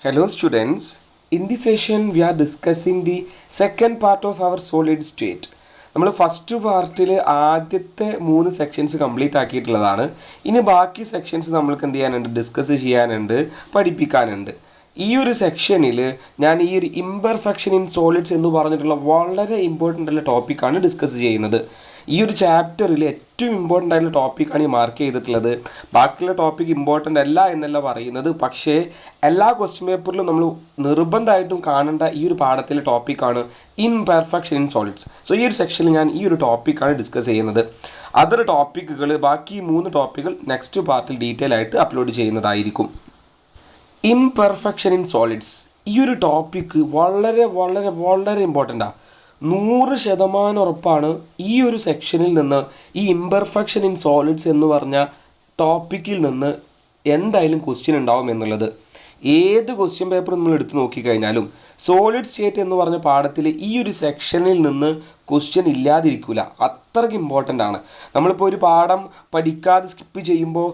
Hello students, in this session we are discussing the second part of our solid state. നമ്മൾ first പാർട്ടിൽ ആദ്യത്തെ 3 sections complete ആക്കിയിട്ടുള്ളതാണ്. ഇനി ബാക്കി sections നമ്മൾക്ക് എന്ത് ചെയ്യാനുണ്ട്, ഡിസ്കസ് ചെയ്യാനുണ്ട്, പഠിപ്പിക്കാനുണ്ട്. ഈ ഒരു സെക്ഷനിൽ ഞാൻ ഈ ഒരു ഇംപെർഫെക്ഷൻ ഇൻ സോളിഡ്സ് എന്ന് പറഞ്ഞിട്ടുള്ള വളരെ ഇമ്പോർട്ടൻ്റ് ആയിട്ടുള്ള ടോപ്പിക്കാണ് ഡിസ്കസ് ചെയ്യുന്നത്. ഈ ഒരു ചാപ്റ്ററിൽ ഏറ്റവും ഇമ്പോർട്ടൻ്റ് ആയിട്ടുള്ള ടോപ്പിക്കാണ് ഈ മാർക്ക് ചെയ്തിട്ടുള്ളത്. ബാക്കിയുള്ള ടോപ്പിക് ഇമ്പോർട്ടൻ്റ് അല്ല എന്നല്ല പറയുന്നത്, പക്ഷേ എല്ലാ ക്വസ്റ്റ്യൻ പേപ്പറിലും നമ്മൾ നിർബന്ധമായിട്ടും കാണേണ്ട ഈ ഒരു പാഠത്തിലെ ടോപ്പിക്കാണ് ഇംപെർഫെക്ഷൻ ഇൻ സോളിഡ്സ്. സോ ഈ ഒരു സെക്ഷനിൽ ഞാൻ ഈ ഒരു ടോപ്പിക്കാണ് ഡിസ്കസ് ചെയ്യുന്നത്. അതർ ടോപ്പിക്കുകൾ, ബാക്കി 3 ടോപ്പിക്കുകൾ നെക്സ്റ്റ് പാർട്ടിൽ ഡീറ്റെയിൽ ആയിട്ട് അപ്ലോഡ് ചെയ്യുന്നതായിരിക്കും. ഇംപെർഫെക്ഷൻ ഇൻ സോളിഡ്സ് ഈ ഒരു ടോപ്പിക്ക് വളരെ വളരെ വളരെ ഇമ്പോർട്ടൻ്റാണ്. 100% ഉറപ്പാണ് ഈ ഒരു സെക്ഷനിൽ നിന്ന് ഈ ഇംപെർഫെക്ഷൻ ഇൻ സോളിഡ്സ് എന്ന് പറഞ്ഞ ടോപ്പിക്കിൽ നിന്ന് എന്തായാലും ക്വസ്റ്റ്യൻ ഉണ്ടാവും എന്നുള്ളത്. ഏത് ക്വസ്റ്റ്യൻ പേപ്പർ നമ്മൾ എടുത്ത് നോക്കിക്കഴിഞ്ഞാലും സോളിഡ് സ്റ്റേറ്റ് എന്ന് പറഞ്ഞ പാഠത്തിൽ ഈ ഒരു സെക്ഷനിൽ നിന്ന് ക്വസ്റ്റ്യൻ ഇല്ലാതിരിക്കില്ല. അത്രയ്ക്ക് ഇമ്പോർട്ടൻ്റ് ആണ്. നമ്മളിപ്പോൾ ഒരു പാഠം പഠിക്കാതെ സ്കിപ്പ് ചെയ്യുമ്പോൾ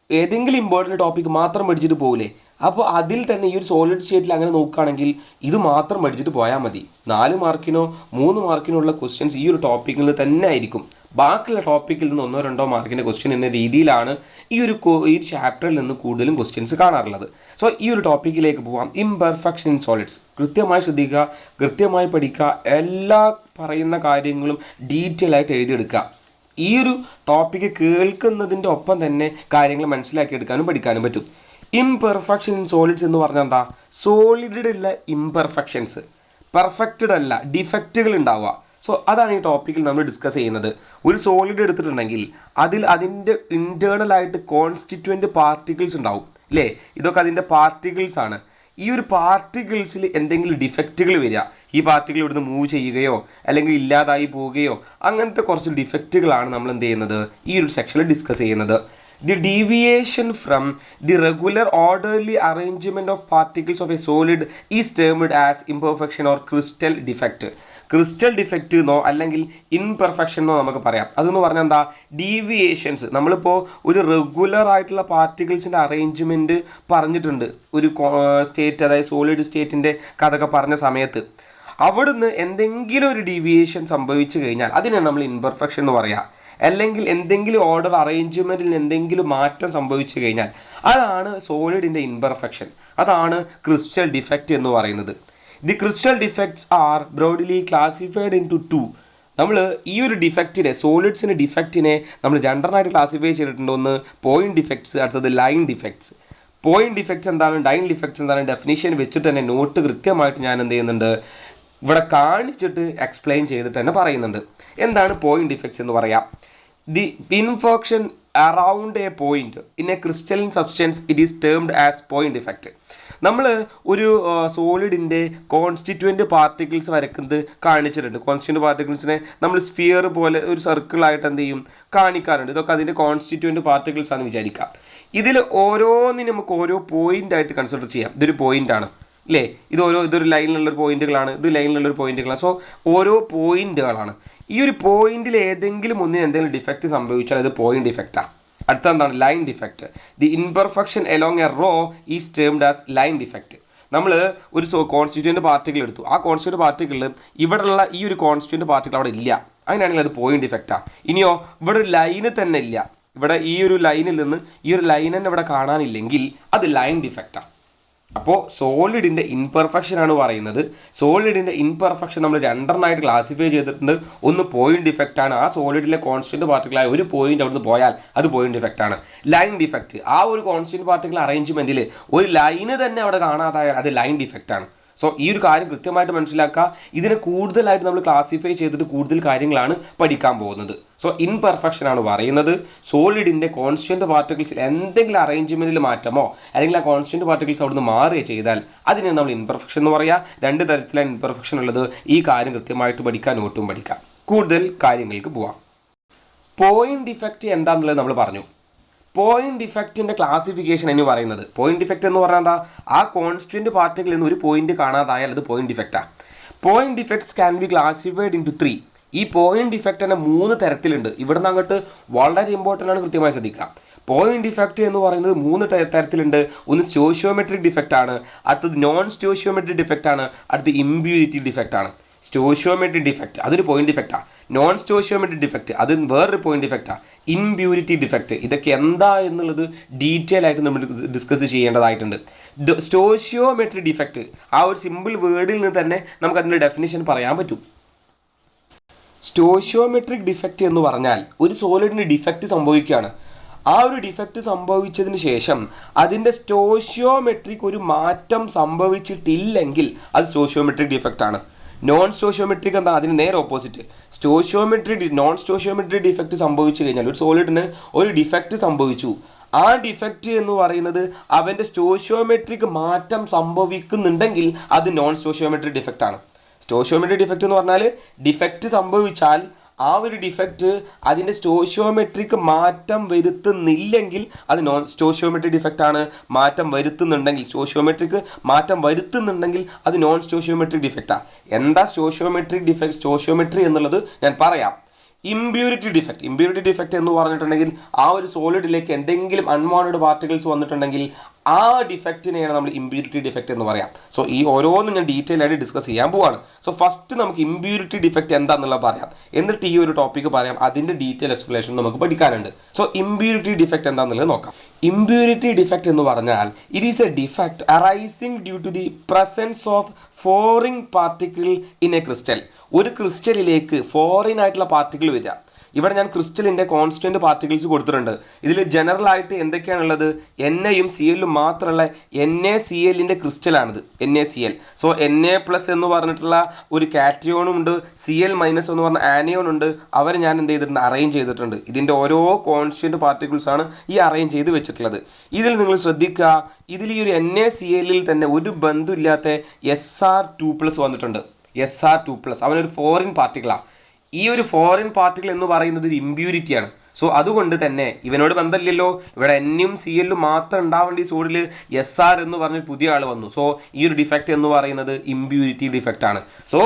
ഏതെങ്കിലും ഇമ്പോർട്ടൻ്റ് ടോപ്പിക്ക് മാത്രം പഠിച്ചിട്ട് പോകില്ലേ? അപ്പോൾ അതിൽ തന്നെ ഈ ഒരു സോളിഡ് സ്റ്റേറ്റിൽ അങ്ങനെ നോക്കുകയാണെങ്കിൽ ഇത് മാത്രം പഠിച്ചിട്ട് പോയാൽ മതി. 4 മാർക്കിനോ 3 മാർക്കിനോ ഉള്ള ക്വസ്റ്റ്യൻസ് ഈ ഒരു ടോപ്പിക്കിൽ തന്നെ ആയിരിക്കും. ബാക്കിയുള്ള ടോപ്പിക്കിൽ നിന്ന് 1-2 മാർക്കിൻ്റെ ക്വസ്റ്റ്യൻ എന്ന രീതിയിലാണ് ഈ ചാപ്റ്ററിൽ നിന്ന് കൂടുതലും ക്വസ്റ്റ്യൻസ് കാണാറുള്ളത്. സോ ഈ ഒരു ടോപ്പിക്കിലേക്ക് പോവാം. ഇംപെർഫെക്ഷൻ ഇൻ സോളിഡ്സ് കൃത്യമായി ശ്രദ്ധിക്കുക, കൃത്യമായി പഠിക്കുക, എല്ലാ പറയുന്ന കാര്യങ്ങളും ഡീറ്റെയിൽ ആയിട്ട് എഴുതിയെടുക്കുക. ഈ ഒരു ടോപ്പിക്ക് കേൾക്കുന്നതിൻ്റെ ഒപ്പം തന്നെ കാര്യങ്ങൾ മനസ്സിലാക്കിയെടുക്കാനും പഠിക്കാനും പറ്റും. ഇംപെർഫെക്ഷൻ ഇൻ സോളിഡ്സ് എന്ന് പറഞ്ഞാൽ എന്താ? സോളിഡിലുള്ള ഇംപെർഫെക്ഷൻസ്, പെർഫെക്റ്റഡ് അല്ല, ഡിഫക്റ്റുകൾ ഉണ്ടാവുക. സോ അതാണ് ഈ ടോപ്പിക്കിൽ നമ്മൾ ഡിസ്കസ് ചെയ്യുന്നത്. ഒരു സോളിഡ് എടുത്തിട്ടുണ്ടെങ്കിൽ അതിൻ്റെ ഇൻറ്റേർണൽ ആയിട്ട് കോൺസ്റ്റിറ്റ്വൻറ്റ് പാർട്ടിക്കിൾസ് ഉണ്ടാവും, അല്ലേ? ഇതൊക്കെ അതിൻ്റെ പാർട്ടിക്കിൾസ് ആണ്. ഈ ഒരു പാർട്ടിക്കിൾസിൽ എന്തെങ്കിലും ഡിഫക്റ്റുകൾ വരിക, ഈ പാർട്ടിക്കിൾ ഇവിടുന്ന് മൂവ് ചെയ്യുകയോ അല്ലെങ്കിൽ ഇല്ലാതായി പോവുകയോ അങ്ങനത്തെ കുറച്ച് ഡിഫക്റ്റുകളാണ് നമ്മൾ എന്ത് ചെയ്യുന്നത്, ഈ ഒരു സെക്ഷനിൽ ഡിസ്കസ് ചെയ്യുന്നത്. The deviation from the regular orderly arrangement of particles of a solid is termed as imperfection or crystal defect. Crystal defect എന്നോ അല്ലെങ്കിൽ ഇംപെർഫെക്ഷൻ എന്നോ നമുക്ക് പറയാം. അതെന്ന് പറഞ്ഞാൽ എന്താ? ഡീവിയേഷൻസ്. നമ്മളിപ്പോൾ ഒരു റെഗുലർ ആയിട്ടുള്ള പാർട്ടിക്കിൾസിൻ്റെ അറേഞ്ച്മെൻറ്റ് പറഞ്ഞിട്ടുണ്ട് ഒരു സ്റ്റേറ്റ്, അതായത് സോളിഡ് സ്റ്റേറ്റിൻ്റെ കഥയൊക്കെ പറഞ്ഞ സമയത്ത് അവിടുന്ന് എന്തെങ്കിലും ഒരു ഡീവിയേഷൻ സംഭവിച്ചു കഴിഞ്ഞാൽ അതിനാണ് നമ്മൾ ഇംപെർഫെക്ഷൻ എന്ന് പറയാം. അല്ലെങ്കിൽ എന്തെങ്കിലും ഓർഡർ അറേഞ്ച്മെൻറ്റിൽ എന്തെങ്കിലും മാറ്റം സംഭവിച്ചു കഴിഞ്ഞാൽ അതാണ് സോളിഡിൻ്റെ ഇംപെർഫെക്ഷൻ, അതാണ് ക്രിസ്റ്റൽ ഡിഫക്റ്റ് എന്ന് പറയുന്നത്. The crystal defects are broadly classified into 2. നമ്മൾ ഈ ഒരു ഡിഫക്റ്റിനെ, സോളിഡ്സിൻ്റെ ഡിഫക്റ്റിനെ നമ്മൾ രണ്ടെണ്ണമായിട്ട് ക്ലാസിഫൈ ചെയ്തിട്ടുണ്ട്. ഒന്ന് പോയിന്റ് ഡിഫക്ട്സ്, അടുത്തത് ലൈൻ ഡിഫക്ട്സ്. പോയിന്റ് ഡിഫക്ട്സ് എന്താണ്, ലൈൻ ഡിഫക്ട്സ് എന്താണ്, ഡെഫിനിഷൻ വെച്ചിട്ട് തന്നെ നോട്ട് കൃത്യമായിട്ട് ഞാൻ എന്ത് ചെയ്യുന്നുണ്ട്, ഇവിടെ കാണിച്ചിട്ട് എക്സ്പ്ലെയിൻ ചെയ്തിട്ട് തന്നെ പറയുന്നുണ്ട്. എന്താണ് പോയിന്റ് ഡിഫക്ട്സ് എന്ന് പറയാം? The imperfection around a point in a crystalline substance, it is termed as point defect. നമ്മൾ ഒരു സോളിഡിൻ്റെ കോൺസ്റ്റിറ്റ്വൻറ്റ് പാർട്ടിക്കിൾസ് വരക്കുന്നത് കാണിച്ചിട്ടുണ്ട്. കോൺസ്റ്റിറ്റ്വൻറ്റ് പാർട്ടിക്കിൾസിനെ നമ്മൾ സ്ഫിയർ പോലെ ഒരു സർക്കിളായിട്ട് എന്ത് ചെയ്യും, കാണിക്കാറുണ്ട്. ഇതൊക്കെ അതിൻ്റെ കോൺസ്റ്റിറ്റ്വൻറ്റ് പാർട്ടിക്കിൾസ് ആണെന്ന് വിചാരിക്കാം. ഇതിൽ ഓരോന്നിനും നമുക്ക് ഓരോ പോയിൻ്റായിട്ട് കൺസിഡർ ചെയ്യാം. ഇതൊരു പോയിൻ്റാണ്, അല്ലേ? ഇതൊരു ലൈനിലുള്ളൊരു പോയിന്റുകളാണ്, ഇത് ലൈനിലുള്ളൊരു പോയിന്റുകളാണ്. സോ ഓരോ പോയിന്റുകളാണ്. ഈ ഒരു പോയിന്റിൽ ഏതെങ്കിലും ഒന്നിന് എന്തെങ്കിലും ഡിഫക്റ്റ് സംഭവിച്ചാൽ അത് പോയിന്റ് ഡിഫക്റ്റാണ്. അടുത്ത എന്താണ്? Line defect. The imperfection along a row is termed as line defect. നമ്മൾ ഒരു കോൺസ്റ്റിറ്റ്വൻറ്റ് പാർട്ടിക്കിൾ എടുത്തു. ആ കോൺസ്റ്റിറ്റ്വൻറ്റ് പാർട്ടിക്കിളിൽ ഇവിടെയുള്ള ഈ ഒരു കോൺസ്റ്റിറ്റ്വൻറ്റ് പാർട്ടിക്കിൾ അവിടെ ഇല്ല, അങ്ങനെയാണെങ്കിൽ അത് പോയിന്റ് ഡിഫക്റ്റാണ്. ഇനിയോ ഇവിടെ ഒരു ലൈന് തന്നെ ഇല്ല, ഇവിടെ ഈ ഒരു ലൈനിൽ നിന്ന് ഈ ഒരു ലൈൻ തന്നെ ഇവിടെ കാണാനില്ലെങ്കിൽ അത് ലൈൻ ഡിഫക്റ്റാണ്. അപ്പോൾ സോളിഡിൻ്റെ ഇംപെർഫെക്ഷനാണ് പറയുന്നത്. സോളിഡിൻ്റെ ഇംപെർഫെക്ഷൻ നമ്മൾ രണ്ടെണ്ണമായിട്ട് ക്ലാസിഫൈ ചെയ്തിട്ടുണ്ട്. ഒന്ന് പോയിന്റ് ഡിഫക്റ്റാണ്, ആ സോളിഡിലെ കോൺസ്റ്റൻറ്റ് പാർട്ടിക്കിളായ ഒരു പോയിന്റ് അവിടുന്ന് പോയാൽ അത് പോയിന്റ് ഡിഫക്റ്റാണ്. ലൈൻ ഡിഫക്റ്റ്, ആ ഒരു കോൺസ്റ്റൻറ്റ് പാർട്ടിക്കിൾ അറേഞ്ച്മെൻറ്റിൽ ഒരു ലൈന് തന്നെ അവിടെ കാണാതായാൽ അത് ലൈൻ ഡിഫക്റ്റാണ്. സോ ഈ ഒരു കാര്യം കൃത്യമായിട്ട് മനസ്സിലാക്കുക. ഇതിനെ കൂടുതലായിട്ട് നമ്മൾ ക്ലാസിഫൈ ചെയ്തിട്ട് കൂടുതൽ കാര്യങ്ങളാണ് പഠിക്കാൻ പോകുന്നത്. സോ ഇംപെർഫെക്ഷൻ ആണ് പറയുന്നത് സോളിഡിൻ്റെ കോൺസ്റ്റൻറ്റ് പാർട്ടിക്കിൾസിൽ എന്തെങ്കിലും അറേഞ്ച്മെൻറ്റിൽ മാറ്റമോ അല്ലെങ്കിൽ ആ കോൺസ്റ്റൻറ്റ് പാർട്ടിക്കിൾസ് അവിടുന്ന് മാറുകയോ ചെയ്താൽ അതിനെ നമ്മൾ ഇംപെർഫെക്ഷൻ എന്ന് പറയുക. 2 തരത്തിലാണ് ഇംപെർഫെക്ഷൻ ഉള്ളത്. ഈ കാര്യം കൃത്യമായിട്ട് പഠിക്കാൻ, നോട്ടും പഠിക്കാം. കൂടുതൽ കാര്യങ്ങൾക്ക് പോവാം. പോയിന്റ് ഡിഫക്റ്റ് എന്താണെന്നുള്ളത് നമ്മൾ പറഞ്ഞു. പോയിന്റ് ഡിഫക്റ്റിൻ്റെ ക്ലാസിഫിക്കേഷൻ എന്ന് പറയുന്നത്, പോയിന്റ് ഡിഫക്റ്റ് എന്ന് പറഞ്ഞാൽ എന്താ? ആ കോൺസ്റ്റൻറ്റ് പാർട്ടിക്കിളിൽ നിന്ന് ഒരു പോയിന്റ് കാണാതായാൽ അത് പോയിന്റ് ഡിഫക്റ്റാണ്. Point defects can be classified into 3. ഈ പോയിന്റ് ഡിഫക്റ്റ് തന്നെ 3 തരത്തിലുണ്ട്. ഇവിടുന്ന് അങ്ങോട്ട് വളരെ ഇമ്പോർട്ടൻ്റ് ആണ്, കൃത്യമായി ശ്രദ്ധിക്കുക. പോയിന്റ് ഡിഫക്റ്റ് എന്ന് പറയുന്നത് 3 തരത്തിലുണ്ട്. ഒന്ന് സ്റ്റോഷിയോമെട്രിക് ഡിഫക്റ്റ് ആണ്, അടുത്തത് നോൺ സ്റ്റോഷിയോമെട്രിക് ഡിഫക്റ്റ് ആണ്, അടുത്തത് ഇമ്പ്യൂരിറ്റി ഡിഫക്റ്റ് ആണ്. സ്റ്റോഷിയോമെട്രിക് ഡിഫക്റ്റ് അതൊരു പോയിന്റ് ഡിഫക്റ്റാണ്. നോൺ സ്റ്റോഷിയോമെട്രിക് ഡിഫക്റ്റ് അത് വേറൊരു പോയിന്റ് ഡിഫക്റ്റാണ്. ഇമ്പ്യൂരിറ്റി ഡിഫക്റ്റ് ഇതൊക്കെ എന്താ എന്നുള്ളത് ഡീറ്റെയിൽ ആയിട്ട് നമ്മൾ ഡിസ്കസ് ചെയ്യേണ്ടതായിട്ടുണ്ട്. സ്റ്റോഷിയോമെട്രിക് ഡിഫക്റ്റ് ആ ഒരു സിമ്പിൾ വേർഡിൽ നിന്ന് തന്നെ നമുക്ക് അതിൻ്റെ ഡെഫിനിഷൻ പറയാൻ പറ്റും. സ്റ്റോഷിയോമെട്രിക് ഡിഫക്റ്റ് എന്ന് പറഞ്ഞാൽ ഒരു സോളിഡിന് ഡിഫക്റ്റ് സംഭവിക്കുകയാണ്. ആ ഒരു ഡിഫക്റ്റ് സംഭവിച്ചതിന് ശേഷം അതിൻ്റെ സ്റ്റോഷിയോമെട്രിക് ഒരു മാറ്റം സംഭവിച്ചിട്ടില്ലെങ്കിൽ അത് സ്റ്റോഷിയോമെട്രിക് ഡിഫക്റ്റ് ആണ്. നോൺ സ്റ്റോഷിയോമെട്രിക് എന്താ? അതിന് നേരെ ഓപ്പോസിറ്റ്. നോൺ സ്റ്റോഷിയോമെട്രിക് ഡിഫക്റ്റ് സംഭവിച്ചു കഴിഞ്ഞാൽ ഒരു സോളിഡിന് ഒരു ഡിഫക്റ്റ് സംഭവിച്ചു. ആ ഡിഫക്റ്റ് എന്ന് പറയുന്നത് അവൻ്റെ സ്റ്റോഷിയോമെട്രിക് മാറ്റം സംഭവിക്കുന്നുണ്ടെങ്കിൽ അത് നോൺ സ്റ്റോഷിയോമെട്രിക് ഡിഫക്റ്റ് ആണ്. സ്റ്റോഷിയോമെട്രിക് ഡിഫക്റ്റ് എന്ന് പറഞ്ഞാൽ ഡിഫക്റ്റ് സംഭവിച്ചാൽ ആ ഒരു ഡിഫക്റ്റ് അതിൻ്റെ സ്റ്റോഷിയോമെട്രിക് മാറ്റം വരുത്തുന്നില്ലെങ്കിൽ അത് നോൺ സ്റ്റോഷിയോമെട്രിക് ഡിഫക്റ്റ് ആണ്. മാറ്റം വരുത്തുന്നുണ്ടെങ്കിൽ സ്റ്റോഷിയോമെട്രിക് മാറ്റം വരുത്തുന്നുണ്ടെങ്കിൽ അത് നോൺ സ്റ്റോഷിയോമെട്രിക് ഡിഫക്റ്റാണ്. എന്താ സ്റ്റോഷിയോമെട്രിക് ഡിഫക്റ്റ്? സ്റ്റോഷിയോമെട്രി എന്നുള്ളത് ഞാൻ പറയാം. ഇമ്പ്യൂരിറ്റി ഡിഫക്റ്റ് എന്ന് പറഞ്ഞിട്ടുണ്ടെങ്കിൽ ആ ഒരു സോളിഡിലേക്ക് എന്തെങ്കിലും അൺവാണ്ടഡ് പാർട്ടിക്കിൾസ് വന്നിട്ടുണ്ടെങ്കിൽ ആ ഡിഫക്റ്റിനെയാണ് നമ്മൾ ഇമ്പ്യൂരിറ്റി ഡിഫക്റ്റ് എന്ന് പറയാം. സോ ഈ ഓരോന്നും ഞാൻ ഡീറ്റെയിൽ ആയിട്ട് ഡിസ്കസ് ചെയ്യാൻ പോവാണ്. സോ ഫസ്റ്റ് നമുക്ക് ഇമ്പ്യൂരിറ്റി ഡിഫക്റ്റ് എന്താണെന്നുള്ളത് പറയാം, എന്നിട്ട് ഈ ഒരു ടോപ്പിക്ക് പറയാം. അതിൻ്റെ ഡീറ്റെയിൽ എക്സ്പ്ലനേഷൻ നമുക്ക് പഠിക്കാനുണ്ട്. സോ ഇമ്പ്യൂരിറ്റി ഡിഫക്റ്റ് എന്താണെന്നുള്ളത് നോക്കാം. ഇമ്പ്യൂരിറ്റി ഡിഫക്റ്റ് എന്ന് പറഞ്ഞാൽ it is a defect arising due to the presence of foreign particle in a crystal. ഒരു ക്രിസ്റ്റലിലേക്ക് ഫോറിൻ ആയിട്ടുള്ള പാർട്ടിക്കിൾ വരിക. ഇവിടെ ഞാൻ ക്രിസ്റ്റലിൻ്റെ കോൺസ്റ്റൻറ്റ് പാർട്ടിക്കിൾസ് കൊടുത്തിട്ടുണ്ട്. ഇതിൽ ജനറൽ ആയിട്ട് എന്തൊക്കെയാണുള്ളത്? NAയും CLും മാത്രമുള്ള NaClൻ്റെ ക്രിസ്റ്റലാണിത്, NaCl. സോ Na+ എന്ന് പറഞ്ഞിട്ടുള്ള ഒരു കാറ്റയോണും ഉണ്ട്, Cl- എന്ന് പറഞ്ഞ ആനയോൺ ഉണ്ട്. അവർ ഞാൻ എന്ത് ചെയ്തിട്ടുണ്ട്? അറേഞ്ച് ചെയ്തിട്ടുണ്ട്. ഇതിൻ്റെ ഓരോ കോൺസ്റ്റൻറ്റ് പാർട്ടിക്കിൾസാണ് ഈ അറേഞ്ച് ചെയ്ത് വെച്ചിട്ടുള്ളത്. ഇതിൽ നിങ്ങൾ ശ്രദ്ധിക്കുക, ഇതിൽ ഈ ഒരു NaClൽ തന്നെ ഒരു ബന്ധമില്ലാത്ത Sr2+ വന്നിട്ടുണ്ട്. Sr2+, അവനൊരു ഫോറിൻ പാർട്ടിക്കിളാണ്. ഈ ഒരു ഫോറിൻ പാർട്ടിക്കിൾ എന്ന് പറയുന്നത് ഒരു ഇമ്പ്യൂരിറ്റിയാണ്. സോ അതുകൊണ്ട് തന്നെ ഇവനോട് ബന്ധമില്ലല്ലോ. ഇവിടെ Nയും CLും മാത്രം ഉണ്ടാവേണ്ട ഈ സോഡിൽ SR എന്ന് പറഞ്ഞൊരു പുതിയ ആൾ വന്നു. സോ ഈ ഒരു ഡിഫക്റ്റ് എന്ന് പറയുന്നത് ഇമ്പ്യൂരിറ്റി ഡിഫക്റ്റ് ആണ്. സോ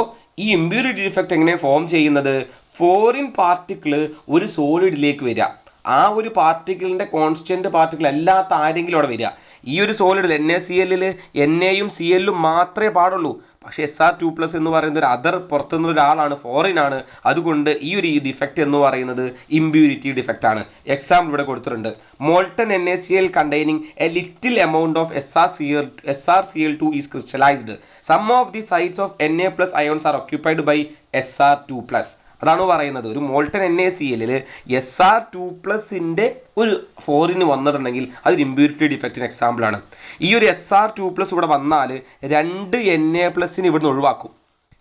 ഈ ഇമ്പ്യൂരിറ്റി ഡിഫക്റ്റ് എങ്ങനെ ഫോം ചെയ്യുന്നത്? ഫോറിൻ പാർട്ടിക്കിൾ ഒരു സോളിഡിലേക്ക് വരിക. ആ ഒരു പാർട്ടിക്കിളിൻ്റെ കോൺസ്റ്റൻറ്റ് പാർട്ടിക്കിൾ അല്ലാത്ത ആരെങ്കിലും അവിടെ വരിക. ഈ ഒരു സോളിഡിൽ NaClൽ NAയും CLും മാത്രമേ പാടുള്ളൂ. പക്ഷേ Sr2+ എന്ന് പറയുന്നത് ഒരു അതർ പുറത്തുനിന്ന് ഒരാളാണ്, ഫോറിൻ ആണ്. അതുകൊണ്ട് ഈ ഒരു ഡിഫക്റ്റ് എന്ന് പറയുന്നത് ഇമ്പ്യൂരിറ്റി ഡിഫക്റ്റ് ആണ്. എക്സാമ്പിൾ ഇവിടെ കൊടുത്തിട്ടുണ്ട്. Molten NaCl containing a little amount of SrCl2 is crystallised. Some of the sides of Na+ ions are occupied by Sr2+. അതാണ് പറയുന്നത്. ഒരു മോൾട്ടൺ NaClൽ Sr2+ൻ്റെ ഒരു ഫോറിന് വന്നിട്ടുണ്ടെങ്കിൽ അതൊരു ഇമ്പ്യൂരിറ്റി ഡിഫക്റ്റിന് എക്സാമ്പിളാണ്. ഈ ഒരു Sr2+ ഇവിടെ വന്നാൽ 2 Na+ ഇവിടുന്ന് ഒഴിവാക്കും.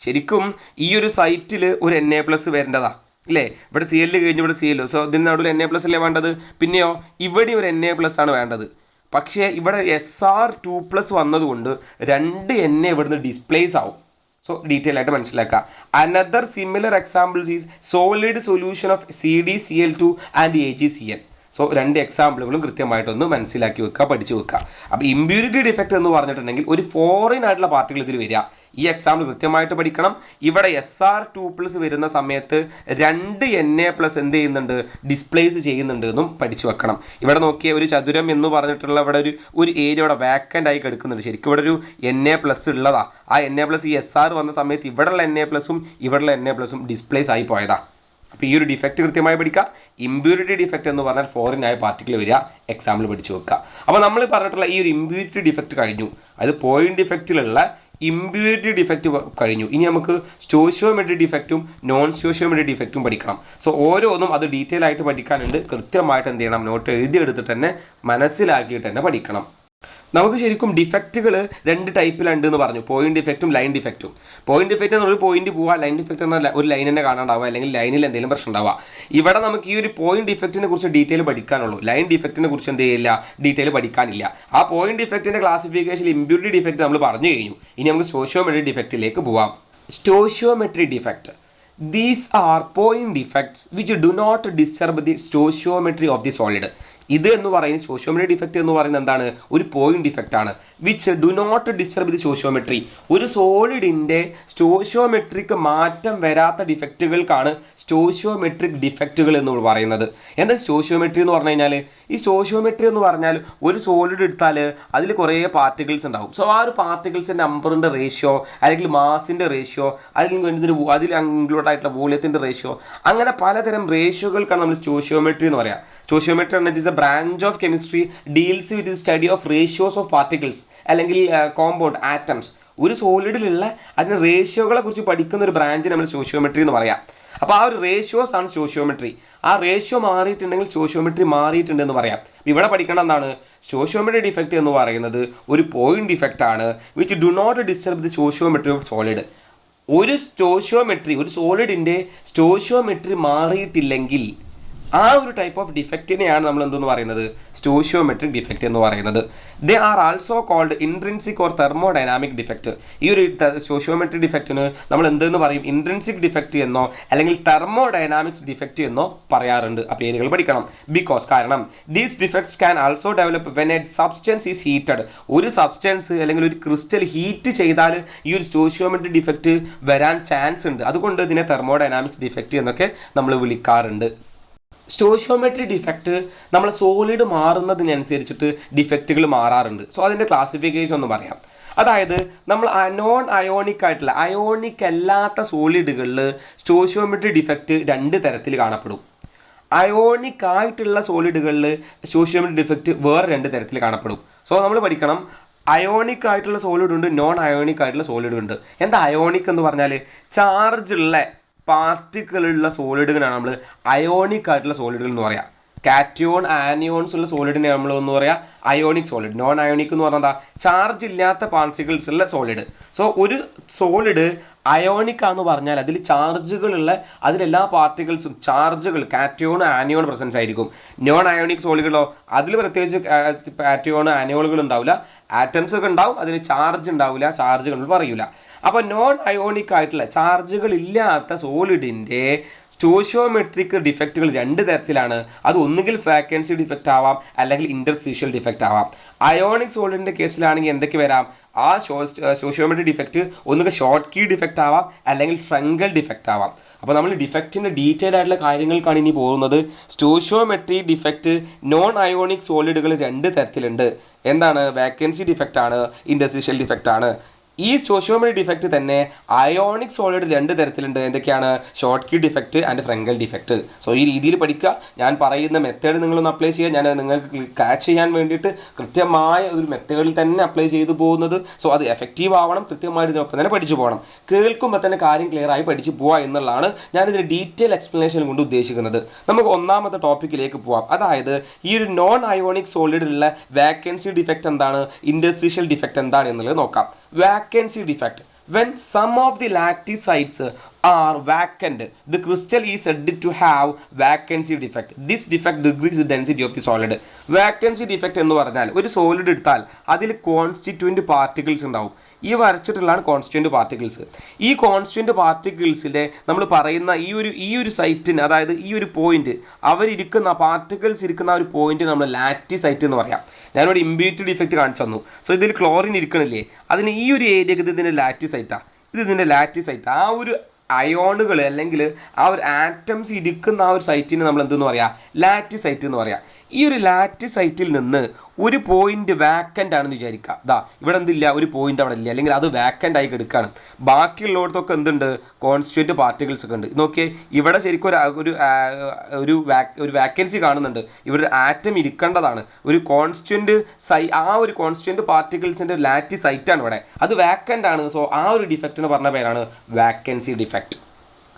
ശരിക്കും ഈ ഒരു സൈറ്റിൽ ഒരു Na+ വരേണ്ടതാണ് അല്ലേ? ഇവിടെ CL കഴിഞ്ഞ് ഇവിടെ CL. സോ ഇതിന് നടുവിൽ Na+ അല്ലേ വേണ്ടത്? പിന്നെയോ ഇവിടെ ഒരു Na+ ആണ് വേണ്ടത്. പക്ഷേ ഇവിടെ Sr2+ വന്നതുകൊണ്ട് 2 Na ഇവിടുന്ന് ഡിസ്പ്ലേസ് ആവും. സോ ഡീറ്റെയിൽ ആയിട്ട് മനസ്സിലാക്കുക. Another similar examples is solid solution of CdCl2 and AgCl. So 2 എക്സാമ്പിളുകളും കൃത്യമായിട്ടൊന്ന് മനസ്സിലാക്കി വെക്കുക, പഠിച്ചു വെക്കുക. അപ്പോൾ ഇമ്പ്യൂരിറ്റി ഡിഫക്റ്റ് എന്ന് പറഞ്ഞിട്ടുണ്ടെങ്കിൽ ഒരു ഫോറിൻ ആയിട്ടുള്ള പാർട്ടിക്കിൾ ഇതിൽ വരിക. ഈ എക്സാമ്പിൾ കൃത്യമായിട്ട് പഠിക്കണം. ഇവിടെ Sr2+ വരുന്ന സമയത്ത് 2 Na+ എന്ത് ചെയ്യുന്നുണ്ട്? ഡിസ്പ്ലേസ് ചെയ്യുന്നുണ്ട് എന്നും പഠിച്ചു വെക്കണം. ഇവിടെ നോക്കിയ ഒരു ചതുരം എന്ന് പറഞ്ഞിട്ടുള്ള ഇവിടെ ഒരു ഏരിയ ഇവിടെ വാക്കൻ്റ് ആയി കിടക്കുന്നുണ്ട്. ശരിക്കും ഇവിടെ ഒരു Na+ ഉള്ളതാണ്. ആ Na+ ഈ Sr വന്ന സമയത്ത് ഇവിടെയുള്ള Na+ഉം ഇവിടെയുള്ള Na+ഉം ഡിസ്പ്ലേസ് ആയി പോയതാണ്. അപ്പോൾ ഈ ഒരു ഡിഫക്റ്റ് കൃത്യമായി പഠിക്കുക. ഇമ്പ്യൂരിറ്റി ഡിഫക്റ്റ് എന്ന് പറഞ്ഞാൽ ഫോറിൻ ആയ പാർട്ടിക്കിൾ വരിക. എക്സാമ്പിൾ പഠിച്ചു വെക്കുക. അപ്പോൾ നമ്മൾ പറഞ്ഞിട്ടുള്ള ഈ ഒരു ഇമ്പ്യൂരിറ്റി ഡിഫക്റ്റ് കഴിഞ്ഞു. അത് പോയിന്റ് ഡിഫക്റ്റിലുള്ള ഇമ്പ്യൂരിറ്റി ഡിഫക്റ്റ് കഴിഞ്ഞു. ഇനി നമുക്ക് സ്റ്റോഷിയോമെട്രിക് ഡിഫക്റ്റും നോൺ സ്റ്റോഷിയോമെട്രിക് ഡിഫക്റ്റും പഠിക്കണം. സോ ഓരോന്നും അത് ഡീറ്റെയിൽ ആയിട്ട് പഠിക്കാനുണ്ട്. കൃത്യമായിട്ട് എന്ത് ചെയ്യണം? നോട്ട് എഴുതിയെടുത്തിട്ട് തന്നെ മനസ്സിലാക്കിയിട്ട് തന്നെ പഠിക്കണം. നമുക്ക് ശരിക്കും ഡിഫക്റ്റുകൾ 2 ടൈപ്പിലുണ്ട് എന്ന് പറഞ്ഞു. പോയിന്റ് ഡിഫക്റ്റും ലൈൻ ഡിഫക്റ്റും. പോയിന്റ് ഡിഫക്റ്റ് എന്ന് ഒരു പോയിന്റ് പോവുക, ലൈൻ ഡിഫക്റ്റ് എന്നാൽ ഒരു ലൈൻ തന്നെ കാണാണ്ടാവുക, അല്ലെങ്കിൽ ലൈനിൽ എന്തെങ്കിലും പ്രശ്നം ഉണ്ടാവുക. ഇവിടെ നമുക്ക് ഈ ഒരു പോയിന്റ് ഡിഫക്റ്റിനെ കുറിച്ച് ഡീറ്റെയിൽ പഠിക്കാനുള്ളൂ. ലൈൻ ഡിഫക്റ്റിനെ കുറിച്ച് എന്ത് ചെയ്യില്ല? ഡീറ്റെയിൽ പഠിക്കാനില്ല. ആ പോയിന്റ് ഡിഫക്റ്റിൻ്റെ ക്ലാസിഫിക്കേഷൻ ഇമ്പ്യൂരിറ്റി ഡിഫക്റ്റ് നമ്മൾ പറഞ്ഞു കഴിഞ്ഞു. ഇനി നമുക്ക് സ്റ്റോഷിയോമെട്രിക് ഡിഫക്റ്റിലേക്ക് പോവാം. Stoichiometric defect. These are point defects which do not disturb the stoichiometry of the solid. ഇത് എന്ന് പറയുന്നത് സ്റ്റോഷിയോമെട്രി ഡിഫക്റ്റ് എന്ന് പറയുന്നത് എന്താണ്? ഒരു പോയിന്റ് ഡിഫക്റ്റ് ആണ്. Which do not disturb the stoichiometry. ഒരു സോളിഡിൻ്റെ സ്റ്റോഷിയോമെട്രിക്ക് മാറ്റം വരാത്ത ഡിഫക്റ്റുകൾക്കാണ് സ്റ്റോഷിയോമെട്രിക് ഡിഫക്റ്റുകൾ എന്ന് പറയുന്നത്. എന്താ സ്റ്റോഷിയോമെട്രി എന്ന് പറഞ്ഞു കഴിഞ്ഞാൽ, ഈ സ്റ്റോഷിയോമെട്രി എന്ന് പറഞ്ഞാൽ ഒരു സോളിഡ് എടുത്താൽ അതിൽ കുറേ പാർട്ടിക്കിൾസ് ഉണ്ടാവും. സോ ആ ഒരു പാർട്ടിക്കിൾസിൻ്റെ നമ്പറിൻ്റെ റേഷ്യോ അല്ലെങ്കിൽ മാസിൻ്റെ റേഷ്യോ അതിൽ ഇൻക്ലൂഡ് ആയിട്ടുള്ള വോളിയത്തിൻ്റെ റേഷ്യോ, അങ്ങനെ പലതരം റേഷ്യോകൾക്കാണ് നമ്മൾ സ്റ്റോഷിയോമെട്രി എന്ന് പറയുക. സ്റ്റോഷിയോമെട്രി എന്നത് is A branch of chemistry deals with the study of ratios of particles അല്ലെങ്കിൽ കോമ്പൗണ്ട് ആറ്റംസ്. ഒരു സോളിഡിലുള്ള അതിന് റേഷ്യോകളെ കുറിച്ച് പഠിക്കുന്ന ഒരു ബ്രാഞ്ചിന് നമ്മൾ സ്റ്റോഷിയോമെട്രി എന്ന് പറയാം. അപ്പോൾ ആ ഒരു റേഷ്യോസ് ആണ് സ്റ്റോഷിയോമെട്രി. ആ റേഷ്യോ മാറിയിട്ടുണ്ടെങ്കിൽ സ്റ്റോഷിയോമെട്രി മാറിയിട്ടുണ്ടെന്ന് പറയാം. ഇവിടെ പഠിക്കണം എന്താണ്? സ്റ്റോഷിയോമെട്രി ഡിഫക്റ്റ് എന്ന് പറയുന്നത് ഒരു പോയിന്റ് ഡിഫക്റ്റ് ആണ് which do not disturb the stoichiometry of solid. ഒരു സോളിഡിൻ്റെ സ്റ്റോഷിയോമെട്രി മാറിയിട്ടില്ലെങ്കിൽ ആ ഒരു ടൈപ്പ് ഓഫ് ഡിഫക്റ്റിനെയാണ് നമ്മൾ എന്തെന്ന് പറയുന്നത്? സ്റ്റോഷിയോമെട്രിക് ഡിഫക്റ്റ് എന്ന് പറയുന്നത്. They are also called intrinsic or thermodynamic defect. ഈ ഒരു സ്റ്റോഷിയോമെട്രിക് ഡിഫക്റ്റിന് നമ്മൾ എന്തെന്ന് പറയും? ഇൻട്രിൻസിക് ഡിഫക്റ്റ് എന്നോ അല്ലെങ്കിൽ തെർമോഡൈനാമിക്സ് ഡിഫക്റ്റ് എന്നോ പറയാറുണ്ട്. ആ പേരുകൾ പഠിക്കണം. കാരണം these defects can also develop when A substance is heated. ഒരു സബ്സ്റ്റൻസ് അല്ലെങ്കിൽ ഒരു ക്രിസ്റ്റൽ ഹീറ്റ് ചെയ്താൽ ഈ ഒരു സ്റ്റോഷിയോമെട്രിക് ഡിഫക്റ്റ് വരാൻ ചാൻസ് ഉണ്ട്. അതുകൊണ്ട് ഇതിനെ തെർമോഡൈനാമിക്സ് ഡിഫക്റ്റ് എന്നൊക്കെ നമ്മൾ വിളിക്കാറുണ്ട്. സ്റ്റോഷിയോമെട്രി ഡിഫക്റ്റ് നമ്മൾ സോളിഡ് മാറുന്നതിനനുസരിച്ചിട്ട് ഡിഫക്റ്റുകൾ മാറാറുണ്ട്. സോ അതിൻ്റെ ക്ലാസിഫിക്കേഷൻ ഒന്ന് പറയാം. അതായത് നമ്മൾ നോൺ അയോണിക് ആയിട്ടുള്ള അയോണിക് അല്ലാത്ത സോളിഡുകളിൽ സ്റ്റോഷിയോമെട്രി ഡിഫക്റ്റ് 2 തരത്തിൽ കാണപ്പെടും. അയോണിക് ആയിട്ടുള്ള സോളിഡുകളിൽ സ്റ്റോഷിയോമെട്രി ഡിഫക്റ്റ് വേറെ 2 തരത്തിൽ കാണപ്പെടും. സോ നമ്മൾ പഠിക്കണം, അയോണിക് ആയിട്ടുള്ള സോളിഡ് ഉണ്ട്, നോൺ അയോണിക് ആയിട്ടുള്ള സോളിഡ് ഉണ്ട്. എന്താ അയോണിക് എന്ന് പറഞ്ഞാൽ? ചാർജുള്ള പാർട്ടിക്കിളുള്ള സോളിഡുകളാണ് നമ്മൾ അയോണിക് ആയിട്ടുള്ള സോളിഡുകൾ എന്ന് പറയാം. കാറ്റയോൺ ആനിയോൺസ് ഉള്ള സോളിഡിനെ നമ്മൾ എന്ന് പറയാം അയോണിക് സോളിഡ്. നോൺ അയോണിക് എന്ന് പറഞ്ഞാൽ എന്താ? ചാർജ് ഇല്ലാത്ത പാർട്ടിക്കിൾസ് ഉള്ള സോളിഡ്. സോ ഒരു സോളിഡ് അയോണിക് ആണെന്ന് പറഞ്ഞാൽ അതിൽ ചാർജുകളുള്ള അതിലെല്ലാ പാർട്ടിക്കിൾസും ചാർജുകൾ കാറ്റയോൺ ആനിയോൺ പ്രസൻസ് ആയിരിക്കും. നോൺ അയോണിക് സോളിഡുകളോ അതിൽ പ്രത്യേകിച്ച് കാറ്റയോൺ ആനിയോണുകൾ ഉണ്ടാവില്ല, ആറ്റംസ് ഒക്കെ ഉണ്ടാവും, അതിന് ചാർജ് ഉണ്ടാവില്ല, ചാർജുകൾ പറയൂല. അപ്പോൾ നോൺ അയോണിക് ആയിട്ടുള്ള ചാർജുകൾ ഇല്ലാത്ത സോളിഡിൻ്റെ സ്റ്റോഷിയോമെട്രിക് ഡിഫക്റ്റുകൾ 2 തരത്തിലാണ്. അത് ഒന്നുകിൽ വാക്കൻസി ഡിഫക്റ്റ് ആവാം അല്ലെങ്കിൽ ഇൻ്റർസ്റ്റീഷ്യൽ ഡിഫക്റ്റ് ആവാം. അയോണിക് സോളിഡിൻ്റെ കേസിലാണെങ്കിൽ എന്തൊക്കെ വരാം? ആ സ്റ്റോഷിയോമെട്രി ഡിഫക്റ്റ് ഒന്നുകിൽ ഷോർട്ട് കീ ഡിഫക്റ്റ് ആവാം അല്ലെങ്കിൽ ഫ്രങ്കൽ ഡിഫക്റ്റ് ആവാം. അപ്പോൾ നമ്മൾ ഡിഫക്റ്റിൻ്റെ ഡീറ്റെയിൽ ആയിട്ടുള്ള കാര്യങ്ങൾക്കാണ് ഇനി പോകുന്നത്. സ്റ്റോഷിയോമെട്രി ഡിഫക്റ്റ് നോൺ അയോണിക് സോളിഡുകൾ 2 തരത്തിലുണ്ട്. എന്താണ്? വാക്കൻസി ഡിഫക്റ്റ് ആണ്, ഇൻ്റർസ്റ്റീഷ്യൽ ഡിഫക്റ്റ് ആണ്. ഈ സ്റ്റോഷിയോമെട്രി ഡിഫക്റ്റ് തന്നെ അയോണിക് സോളിഡ് 2 തരത്തിലുണ്ട്. എന്തൊക്കെയാണ്? Schottky defect and Frenkel defect. So ഈ രീതിയിൽ പഠിക്കുക. ഞാൻ പറയുന്ന മെത്തേഡ് നിങ്ങളൊന്ന് അപ്ലൈ ചെയ്യുക. ഞാൻ നിങ്ങൾക്ക് ക്യാച്ച് ചെയ്യാൻ വേണ്ടിയിട്ട് കൃത്യമായ ഒരു മെത്തേഡിൽ തന്നെ അപ്ലൈ ചെയ്തു പോകുന്നത്. സോ അത് എഫക്റ്റീവ് ആവണം, കൃത്യമായിട്ട് ഇതിനൊപ്പം തന്നെ പഠിച്ചു പോകണം. കേൾക്കുമ്പോൾ തന്നെ കാര്യം ക്ലിയർ ആയി പഠിച്ചു പോവുക എന്നുള്ളതാണ് ഞാനിതിൻ്റെ ഡീറ്റെയിൽ എക്സ്പ്ലനേഷൻ കൊണ്ട് ഉദ്ദേശിക്കുന്നത്. നമുക്ക് ഒന്നാമത്തെ ടോപ്പിക്കിലേക്ക് പോവാം. അതായത് ഈ ഒരു നോൺ അയോണിക് സോളിഡിലുള്ള വാക്കൻസി ഡിഫക്റ്റ് എന്താണ്, ഇൻഡസ്ട്രീഷ്യൽ ഡിഫക്റ്റ് എന്താണ് എന്നുള്ളത് നോക്കാം. Vacancy defect: when some of the lattice sites are vacant, the crystal is said to have vacancy defect. This defect decreases the density of the solid. Vacancy defect എന്ന് പറഞ്ഞാൽ ഒരു solid എടുത്താൽ അതിൽ constituent particles ഉണ്ടാവും. ഈ വരച്ചിട്ടുള്ളതാണ് constituent particles. ഈ constituent പാർട്ടിക്കിൾസിൻ്റെ നമ്മൾ പറയുന്ന ഈ ഒരു സൈറ്റിന്, അതായത് ഈ ഒരു പോയിന്റ്, അവരിയ്ക്കുന്ന പാർട്ടിക്കിൾസ് ഇരിക്കുന്ന ആ ഒരു പോയിന്റ് നമ്മൾ ലാറ്റിസ് സൈറ്റ് എന്ന് പറയാം. ഞാനിവിടെ ഇമ്പ്യൂരിറ്റി ഡിഫക്റ്റ് കാണിച്ചു തന്നു. സോ ഇതിൽ ക്ലോറിൻ ഇരിക്കണില്ലേ, അതിന് ഈ ഒരു ഏരിയക്ക് ഇതിൻ്റെ ലാറ്റിസൈറ്റാണ്, ഇതിൻ്റെ ലാറ്റിസൈറ്റ്. ആ ഒരു അയോണുകൾ അല്ലെങ്കിൽ ആ ഒരു ആറ്റംസ് ഇരിക്കുന്ന ആ ഒരു സൈറ്റിന് നമ്മൾ എന്തെന്ന് പറയാം? ലാറ്റിസൈറ്റ് എന്ന് പറയാം. ഈ ഒരു ലാറ്റിസൈറ്റിൽ നിന്ന് ഒരു പോയിന്റ് വാക്കൻ്റ് ആണെന്ന് വിചാരിക്കുക. ദാ ഇവിടെ എന്തില്ല, ഒരു പോയിന്റ് അവിടെ ഇല്ല, അല്ലെങ്കിൽ അത് വാക്കൻ്റ് ആയി കിടക്കുകയാണ്. ബാക്കിയുള്ളിടത്തൊക്കെ എന്തുണ്ട്? കോൺസ്റ്റിറ്റ്യൂവൻറ്റ് പാർട്ടിക്കിൾസ് ഒക്കെ ഉണ്ട്. നോക്കിയേ, ഇവിടെ ശരിക്കും ഒരു വാക്കൻസി കാണുന്നുണ്ട്. ഇവിടെ ഒരു ആറ്റം ഇരിക്കേണ്ടതാണ്. ഒരു കോൺസ്റ്റിറ്റ്യൂവൻറ്റ് ആ ഒരു കോൺസ്റ്റിറ്റ്യൂവൻറ്റ് പാർട്ടിക്കിൾസിൻ്റെ ലാറ്റിസൈറ്റാണ് ഇവിടെ, അത് വാക്കൻ്റ് ആണ്. സോ ആ ഒരു ഡിഫക്റ്റിന് പറഞ്ഞ പേരാണ് വാക്കൻസി ഡിഫക്റ്റ്.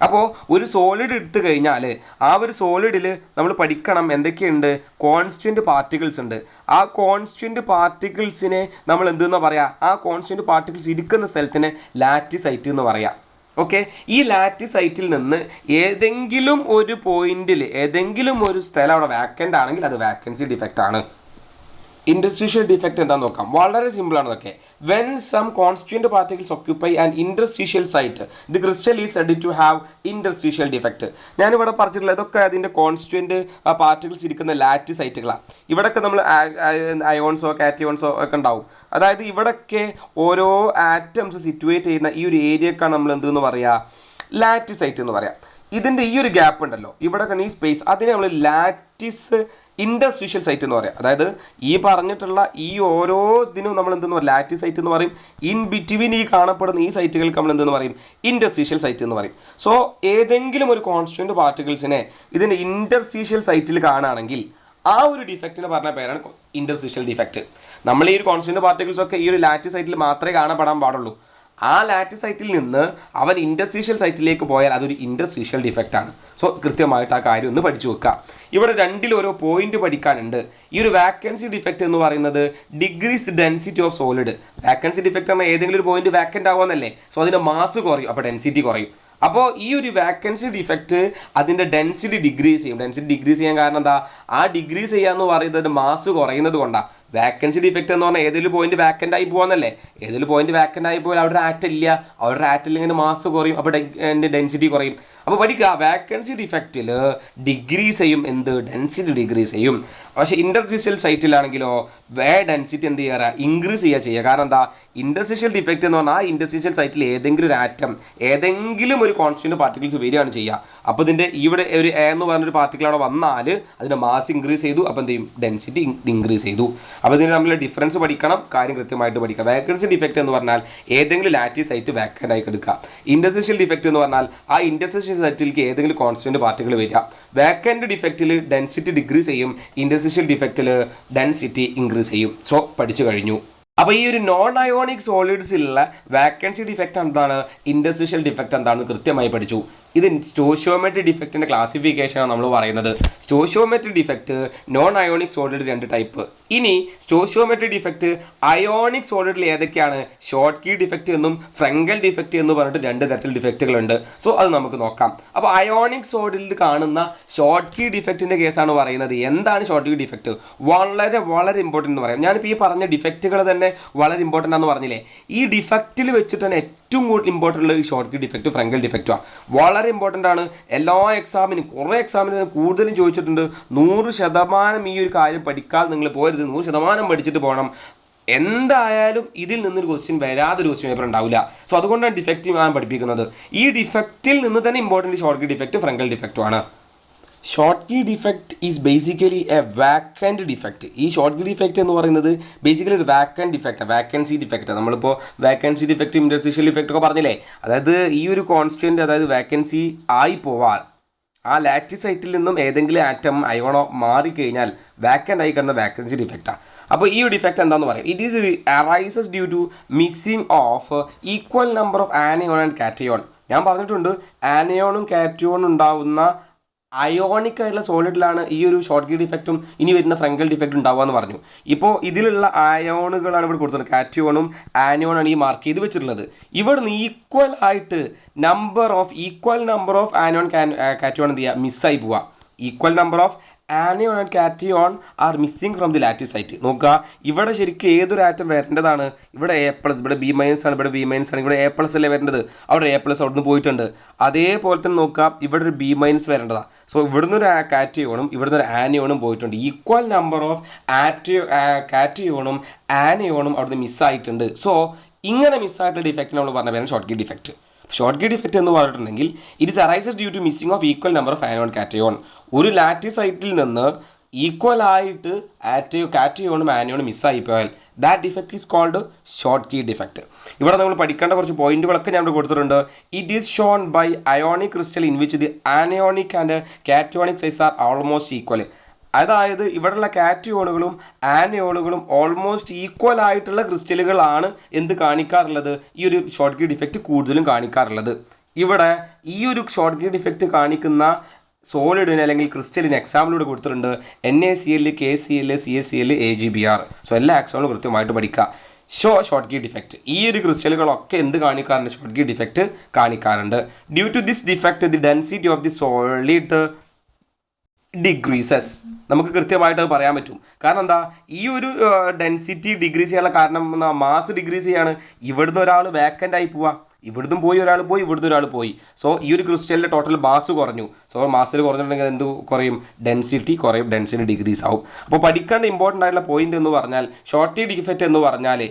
അപ്പോൾ ഒരു സോളിഡ് എടുത്തു കഴിഞ്ഞാൽ ആ ഒരു സോളിഡിൽ നമ്മൾ പഠിക്കണം എന്തൊക്കെയുണ്ട്? കോൺസ്റ്റിറ്റ്യൂവൻറ്റ് പാർട്ടിക്കിൾസ് ഉണ്ട്. ആ കോൺസ്റ്റിറ്റ്യൂവൻറ്റ് പാർട്ടിക്കിൾസിനെ നമ്മൾ എന്തെന്ന് പറയാം? ആ കോൺസ്റ്റിറ്റ്യൂവൻറ്റ് പാർട്ടിക്കിൾസ് ഇരിക്കുന്ന സ്ഥലത്തിന് ലാറ്റിസൈറ്റ് എന്ന് പറയാം. ഓക്കെ, ഈ ലാറ്റിസൈറ്റിൽ നിന്ന് ഏതെങ്കിലും ഒരു പോയിന്റിൽ ഏതെങ്കിലും ഒരു സ്ഥലം അവിടെ വാക്കൻ്റ് ആണെങ്കിൽ അത് വാക്കൻസി ഡിഫക്റ്റ് ആണ്. ഇൻഡസ്ട്രിഷ്യൽ ഡിഫക്റ്റ് എന്താണെന്ന് നോക്കാം. വളരെ സിമ്പിളാണ് ഇതൊക്കെ. When some constituent particles occupy an interstitial site the crystal is said to have interstitial defect. ഞാനിവിടെ പറഞ്ഞിട്ടുള്ള ഇതൊക്കെ അതിൻ്റെ കോൺസ്റ്റുവൻറ്റ് പാർട്ടിക്കിൾസ് ഇരിക്കുന്ന ലാറ്റ് സൈറ്റുകളാണ്. ഇവിടെയൊക്കെ നമ്മൾ അയോൺസോ കാറ്റിയോൺസോ ഒക്കെ ഉണ്ടാവും. അതായത് ഇവിടെയൊക്കെ ഓരോ ആറ്റംസ് സിറ്റുവേറ്റ് ചെയ്യുന്ന ഈ ഒരു ഏരിയക്കാണ് നമ്മൾ എന്തെന്ന് പറയുക, ലാറ്റ് സൈറ്റ് എന്ന് പറയാം. ഇതിൻ്റെ ഈ ഒരു ഗ്യാപ്പ് ഉണ്ടല്ലോ, ഇവിടെ ഈ സ്പേസ്, അതിനെ നമ്മൾ ലാറ്റിസ് ഇൻഡസ്ട്രിഷ്യൽ സൈറ്റ് എന്ന് പറയാം. അതായത് ഈ പറഞ്ഞിട്ടുള്ള ഈ ഓരോ ഇതിനും നമ്മൾ എന്തെന്ന് പറയും, ലാറ്റിസ് സൈറ്റ് എന്ന് പറയും. ഇൻ ബിറ്റ്വീൻ ഈ കാണപ്പെടുന്ന ഈ സൈറ്റുകൾക്ക് നമ്മൾ എന്തെന്ന് പറയും, ഇൻഡസ്ട്രിഷ്യൽ സൈറ്റ് എന്ന് പറയും. സോ ഏതെങ്കിലും ഒരു കോൺസ്റ്റന്റ് പാർട്ടിക്കിൾസിനെ ഇതിൻ്റെ ഇൻഡസ്ട്രിഷ്യൽ സൈറ്റിൽ കാണുകയാണെങ്കിൽ ആ ഒരു ഡിഫക്റ്റിന് പറഞ്ഞ പേരാണ് ഇൻഡസ്ട്രിഷ്യൽ ഡിഫക്റ്റ്. നമ്മൾ ഈ ഒരു കോൺസ്റ്റന്റ് പാർട്ടിക്കിൾസ് ഒക്കെ ഈ ഒരു ലാറ്റിസ് സൈറ്റിൽ മാത്രമേ കാണപ്പെടാൻ പാടുള്ളൂ. ആ ലാറ്റ് സൈറ്റിൽ നിന്ന് അവൻ ഇൻഡസ്ട്രിഷ്യൽ സൈറ്റിലേക്ക് പോയാൽ അതൊരു ഇൻഡസ്ട്രിഷ്യൽ ഡിഫക്റ്റ് ആണ്. സോ കൃത്യമായിട്ട് ആ കാര്യം ഒന്ന് പഠിച്ചു വെക്കുക. ഇവിടെ രണ്ടിലോരോ പോയിന്റ് പഠിക്കാനുണ്ട്. ഈ ഒരു വാക്കൻസി ഡിഫക്റ്റ് എന്ന് പറയുന്നത് degrees density of solid. Vacancy defect പറഞ്ഞാൽ ഏതെങ്കിലും ഒരു പോയിന്റ് വാക്കൻ്റ് ആവുമെന്നല്ലേ. സോ അതിൻ്റെ മാസ് കുറയും, അപ്പോൾ ഡെൻസിറ്റി കുറയും. അപ്പോൾ ഈ ഒരു വാക്കൻസി ഡിഫക്റ്റ് അതിൻ്റെ ഡെൻസിറ്റി ഡിഗ്രീസ് ചെയ്യും. ഡെൻസിറ്റി ഡിഗ്രീസ് ചെയ്യാൻ കാരണം എന്താ, ആ ഡിഗ്രീസ് ചെയ്യാന്ന് പറയുന്നത് മാസ് കുറയുന്നത് കൊണ്ടാണ്. വാക്കൻസി ഡിഫക്റ്റ് എന്ന് പറഞ്ഞാൽ ഏതെങ്കിലും പോയിന്റ് വാക്കൻ്റ് ആയി പോകാന്നല്ലേ. ഏതെങ്കിലും പോയിന്റ് വാക്കൻ്റ് ആയി പോയാൽ അവിടെ ഒരു ആറ്റം ഇല്ല, അവിടെ ഒരു ആറ്റം ഇല്ലെങ്കിൽ മാസ് കുറയും, അപ്പോൾ ഡെൻസിറ്റി കുറയും. അപ്പോൾ പഠിക്കുക, വാക്കൻസി ഡിഫക്റ്റിൽ ഡിഗ്രീസ് ചെയ്യും, എന്ത്, ഡെൻസിറ്റി ഡിഗ്രീസ് ചെയ്യും. പക്ഷേ ഇൻഡസ്ട്രിഷ്യൽ സൈറ്റിലാണെങ്കിലോ ഡെൻസിറ്റി എന്ത് ചെയ്യാറ്, ഇൻക്രീസ് ചെയ്യുക. കാരണം എന്താ, ഇൻഡസ്ട്രിഷ്യൽ ഡിഫക്റ്റ് എന്ന് പറഞ്ഞാൽ ആ ഇൻഡസ്ട്രിഷ്യൽ സൈറ്റിൽ ഏതെങ്കിലും ഒരു ആറ്റം, ഏതെങ്കിലും ഒരു കോൺസ്റ്റന്റ് പാർട്ടിക്കിൾസ് വരികയാണ് ചെയ്യുക. അപ്പോൾ ഇതിൻ്റെ ഇവിടെ ഒരു എ എന്ന് പറഞ്ഞൊരു പാർട്ടിക്കിൾ അവിടെ വന്നാൽ അതിൻ്റെ മാസ് ഇൻക്രീസ് ചെയ്തു, അപ്പോൾ എന്ത് ചെയ്യും, ഡെൻസിറ്റി ഇൻക്രീസ് ചെയ്തു. അപ്പോൾ ഇതിന് നമ്മൾ ഡിഫറൻസ് പഠിക്കണം, കാര്യം കൃത്യമായിട്ട് പഠിക്കുക. വാക്കൻസി ഡിഫക്റ്റ് എന്ന് പറഞ്ഞാൽ ഏതെങ്കിലും ലാറ്റിസ് സൈറ്റ് വാക്കൻ്റ് ആയി എടുക്കുക. ഇൻഡസ്ട്രിഷ്യൽ ഡിഫക്റ്റ് എന്ന് പറഞ്ഞാൽ ആ ഇൻഡസ്ട്രിഷ്യൽ സൈറ്റിലേക്ക് ഏതെങ്കിലും കോൺസ്റ്റന്റ് പാർട്ടിക്കിൾ വരിക. വാക്കൻ്റ് ഡിഫക്റ്റിൽ ഡെൻസിറ്റി ഡിഗ്രീസ് ചെയ്യും, ഇൻഡസ്ട്രിഷ്യൽ ഡിഫക്റ്റിൽ ഡെൻസിറ്റി ഇൻക്രീസ് ചെയ്യും. സോ പഠിച്ചു കഴിഞ്ഞു. അപ്പോൾ ഈ ഒരു നോൺ അയോണിക് സോളിഡ്സിലുള്ള വാക്കൻസി ഡിഫക്റ്റ് എന്താണ്, ഇൻഡസ്ട്രിഷ്യൽ ഡിഫക്റ്റ് എന്താണെന്ന് കൃത്യമായി പഠിച്ചു. ഇത് സ്റ്റോഷിയോമെട്രിക് ഡിഫക്റ്റിൻ്റെ ക്ലാസിഫിക്കേഷനാണ് നമ്മൾ പറയുന്നത്. Stoichiometric defect non ionic solid 2 type. ഇനി സ്റ്റോഷിയോമെട്രിക് ഡിഫക്റ്റ് അയോണിക് സോളിഡിൽ ഏതൊക്കെയാണ്, ഷോർട്ട് കീ ഡിഫക്റ്റ് എന്നും ഫ്രങ്കൽ ഡിഫക്റ്റ് എന്ന് പറഞ്ഞിട്ട് 2 തരത്തിൽ ഡിഫക്റ്റുകളുണ്ട്. സോ അത് നമുക്ക് നോക്കാം. അപ്പോൾ അയോണിക് സോളിഡിൽ കാണുന്ന ഷോർട്ട് കീ ഡിഫക്റ്റിൻ്റെ കേസാണ് പറയുന്നത്. എന്താണ് ഷോർട്ട് കീ ഡിഫക്റ്റ്? വളരെ വളരെ ഇമ്പോർട്ടൻ്റ് എന്ന് പറയാം. ഞാനിപ്പോൾ ഈ പറഞ്ഞ ഡിഫക്റ്റുകൾ തന്നെ വളരെ ഇമ്പോർട്ടൻ്റ് ആണെന്ന് പറഞ്ഞില്ലേ. ഈ ഡിഫക്റ്റിൽ വെച്ചിട്ട് തന്നെ ഏറ്റവും കൂടുതൽ ഇമ്പോർട്ടൻ്റ് ഉള്ള ഈ ഷോർട്ട് കീ ഡിഫക്റ്റ് ഫ്രങ്കൽ ഡിഫക്റ്റുമാണ്. വളരെ ഇമ്പോർട്ടൻ്റ് ആണ്. എല്ലാ എക്സാമിനും കുറേ എക്സാമിന് കൂടുതലും ചോദിച്ചിട്ടുണ്ട്. 100% ഈ ഒരു കാര്യം പഠിക്കാതെ നിങ്ങൾ പോരുത്, 100% പഠിച്ചിട്ട് പോകണം. എന്തായാലും ഇതിൽ നിന്നൊരു ക്വസ്റ്റ്യൻ വരാതൊരു ക്വസ്റ്റ്യൻ പേപ്പർ ഉണ്ടാവില്ല. സോ അതുകൊണ്ടാണ് ഡിഫക്റ്റ് ഞാൻ പഠിപ്പിക്കുന്നത്. ഈ ഡിഫക്റ്റിൽ നിന്ന് തന്നെ important Schottky defect Frenkel ഡിഫക്റ്റുമാണ്. Schottky defect is basically a vacant defect. ഈ ഷോർട്ട് കീ ഡിഫക്റ്റ് എന്ന് പറയുന്നത് ബേസിക്കലി ഒരു വാക്കൻ്റ് ഡിഫക്റ്റ്, വാക്കൻസി ഡിഫക്റ്റ്. നമ്മളിപ്പോൾ വാക്കൻസി ഡിഫക്റ്റ്, ഇൻഡസ്ട്രിഷ്യൽ ഡിഫക്റ്റ് ഒക്കെ പറഞ്ഞില്ലേ. അതായത് ഈ ഒരു കോൺസ്റ്റൻറ്റ്, അതായത് വാക്കൻസി ആയി പോവാൻ ആ ലാറ്റിസ് സൈറ്റിൽ നിന്നും ഏതെങ്കിലും ആറ്റം അയോണോ മാറിക്കഴിഞ്ഞാൽ വാക്കൻ്റ് ആയി കിടന്ന വാക്കൻസി ഡിഫക്റ്റാണ്. അപ്പോൾ ഈ ഒരു ഡിഫക്റ്റ് എന്താണെന്ന് പറയാം. It is arises due to missing of equal number of anion and cation. ഞാൻ പറഞ്ഞിട്ടുണ്ട്, ആനയോണും കാറ്റയോണും ഉണ്ടാവുന്ന അയോണിക് ആയിട്ടുള്ള സോളിഡിലാണ് ഈ ഒരു ഷോർട്ട് കീ ഡിഫക്റ്റും ഇനി വരുന്ന ഫ്രങ്കൽ ഡിഫക്റ്റ് ഉണ്ടാവുക എന്ന് പറഞ്ഞു. ഇപ്പോൾ ഇതിലുള്ള അയോണുകളാണ് ഇവിടെ കൊടുത്തത്. കാറ്റയോണും ആനയോണാണ് ഈ മാർക്ക് ചെയ്ത് വെച്ചിട്ടുള്ളത്. ഇവിടുന്ന് ഈക്വൽ ആയിട്ട് equal number of anion cation എന്ത് ചെയ്യുക, മിസ്സായി പോവുക. Equal number of anion and cation are missing from the lattice site. നോക്കുക, ഇവിടെ ശരിക്കും ഏതൊരു ആറ്റം വരേണ്ടതാണ്, ഇവിടെ A+, ഇവിടെ B- ആണ്, ഇവിടെ V- ആണ്, ഇവിടെ A+ അല്ലേ വരേണ്ടത്, അവിടെ A+ അവിടുന്ന് പോയിട്ടുണ്ട്. അതേപോലെ തന്നെ നോക്കുക, ഇവിടെ ഒരു B- വരേണ്ടതാണ്. സോ ഇവിടുന്ന് ഒരു കാറ്റയോണും ഇവിടുന്ന് ഒരു ആനയോണും പോയിട്ടുണ്ട്. ഈക്വൽ നമ്പർ ഓഫ് കാറ്റയോണും ആനയോണും അവിടുന്ന് മിസ്സായിട്ടുണ്ട്. സോ ഇങ്ങനെ മിസ്സായിട്ടുള്ള ഡിഫക്റ്റ് നമ്മൾ പറഞ്ഞ പേരാണ് Schottky defect. Schottky defect എന്ന് പറഞ്ഞിട്ടുണ്ടെങ്കിൽ it is arises due to missing of equal number of anion cation. ഒരു ലാറ്റിസ് സൈറ്റിൽ നിന്ന് ഈക്വൽ ആയിട്ട് കാറ്റയോണും ആനയോണും മിസ്സായി പോയാൽ that defect is called Schottky defect. ഇവിടെ നമ്മൾ പഠിക്കേണ്ട കുറച്ച് പോയിന്റുകളൊക്കെ ഞാൻ ഇവിടെ കൊടുത്തിട്ടുണ്ട്. It is shown by ionic crystal in which the anionic and cationic size are almost equal. അതായത് ഇവിടെയുള്ള കാറ്റയോണുകളും ആനയോണുകളും ഓൾമോസ്റ്റ് ഈക്വൽ ആയിട്ടുള്ള ക്രിസ്റ്റലുകളാണ് എന്ത് കാണിക്കാറുള്ളത്, ഈ ഒരു ഷോർട്ട് കീ ഡിഫക്റ്റ് കൂടുതലും കാണിക്കാറുള്ളത്. ഇവിടെ ഈ ഒരു ഷോർട്ട് കീ ഡിഫക്റ്റ് കാണിക്കുന്ന സോളിഡിന് അല്ലെങ്കിൽ ക്രിസ്റ്റലിന് എക്സാമ്പിളൂടെ കൊടുത്തിട്ടുണ്ട്. NaCl, KCl, CaCl, AgBr. So എല്ലാ എക്സാമ്പിളും കൃത്യമായിട്ട് പഠിക്കുക. ഷോർട്ട് കീ ഡിഫക്റ്റ് ഈ ഒരു ക്രിസ്റ്റലുകളൊക്കെ എന്ത് കാണിക്കാറുണ്ട്, ഷോർട്ട് കീ ഡിഫക്റ്റ് കാണിക്കാറുണ്ട്. Due to this defect the density of the solid decreases. നമുക്ക് കൃത്യമായിട്ട് അത് പറയാൻ പറ്റും. കാരണം എന്താ, ഈ ഒരു ഡെൻസിറ്റി ഡിഗ്രീസ് ചെയ്യാനുള്ള കാരണം മാസ് ഡിഗ്രീസ് ചെയ്യാണ്. ഇവിടുന്ന് ഒരാൾ വേക്കൻ്റ് ആയി പോവാ, ഇവിടുന്ന് പോയി ഒരാൾ പോയി, ഇവിടുന്ന് ഒരാൾ പോയി. സോ ഈ ഒരു ക്രിസ്റ്റലിൻ്റെ ടോട്ടൽ മാസ് കുറഞ്ഞു. സോ മാസ്സിൽ കുറഞ്ഞിട്ടുണ്ടെങ്കിൽ എന്ത് കുറയും? ഡെൻസിറ്റി കുറയും, ഡെൻസിറ്റി ഡിഗ്രീസ് ആവും. അപ്പോൾ പഠിക്കേണ്ട ഇമ്പോർട്ടൻ്റ് ആയിട്ടുള്ള പോയിന്റ് എന്ന് പറഞ്ഞാൽ ഷോർട്ടി ഡിഫക്റ്റ് എന്ന് പറഞ്ഞാൽ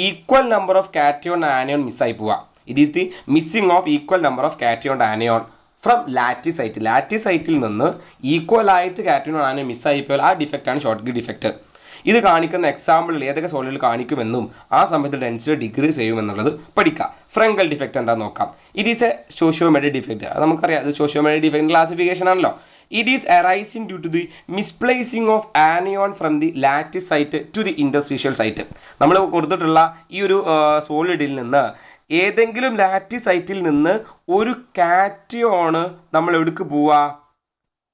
equal number of cation anion മിസ്സായി പോവുക. It is the missing of equal number of cation anion from lattice site. ലാറ്റിസൈറ്റിൽ നിന്ന് ഈക്വൽ ആയിട്ട് കാറ്റയോൺ ആനയോൺ മിസ്സായി പോയാൽ ആ ഡിഫക്റ്റാണ് ഷോർട്ട്കി ഡിഫക്റ്റ്. ഇത് കാണിക്കുന്ന എക്സാമ്പിളിൽ ഏതൊക്കെ സോളിഡിൽ കാണിക്കുമെന്നും ആ സമയത്ത് ഡെൻസിറ്റി ഡിഗ്രീസ് ചെയ്യുമെന്നുള്ളത് പഠിക്കാം. ഫ്രങ്കൽ ഡിഫക്റ്റ് എന്താണെന്ന് നോക്കാം. It is a stoichiometric defect. അത് നമുക്കറിയാം, അത് സോഷ്യോമെട്രിക് ഡിഫക്റ്റ് ക്ലാസിഫിക്കേഷൻ ആണല്ലോ. It is arising due to the misplacing of anion from the lattice site to the interstitial site. നമ്മൾ കൊടുത്തിട്ടുള്ള ഈ ഒരു സോളിഡിൽ നിന്ന് ഏതെങ്കിലും ലാറ്റിസ് സൈറ്റിൽ നിന്ന് ഒരു കാറ്റയോണ് നമ്മൾ എവിടേക്ക് പോവുക?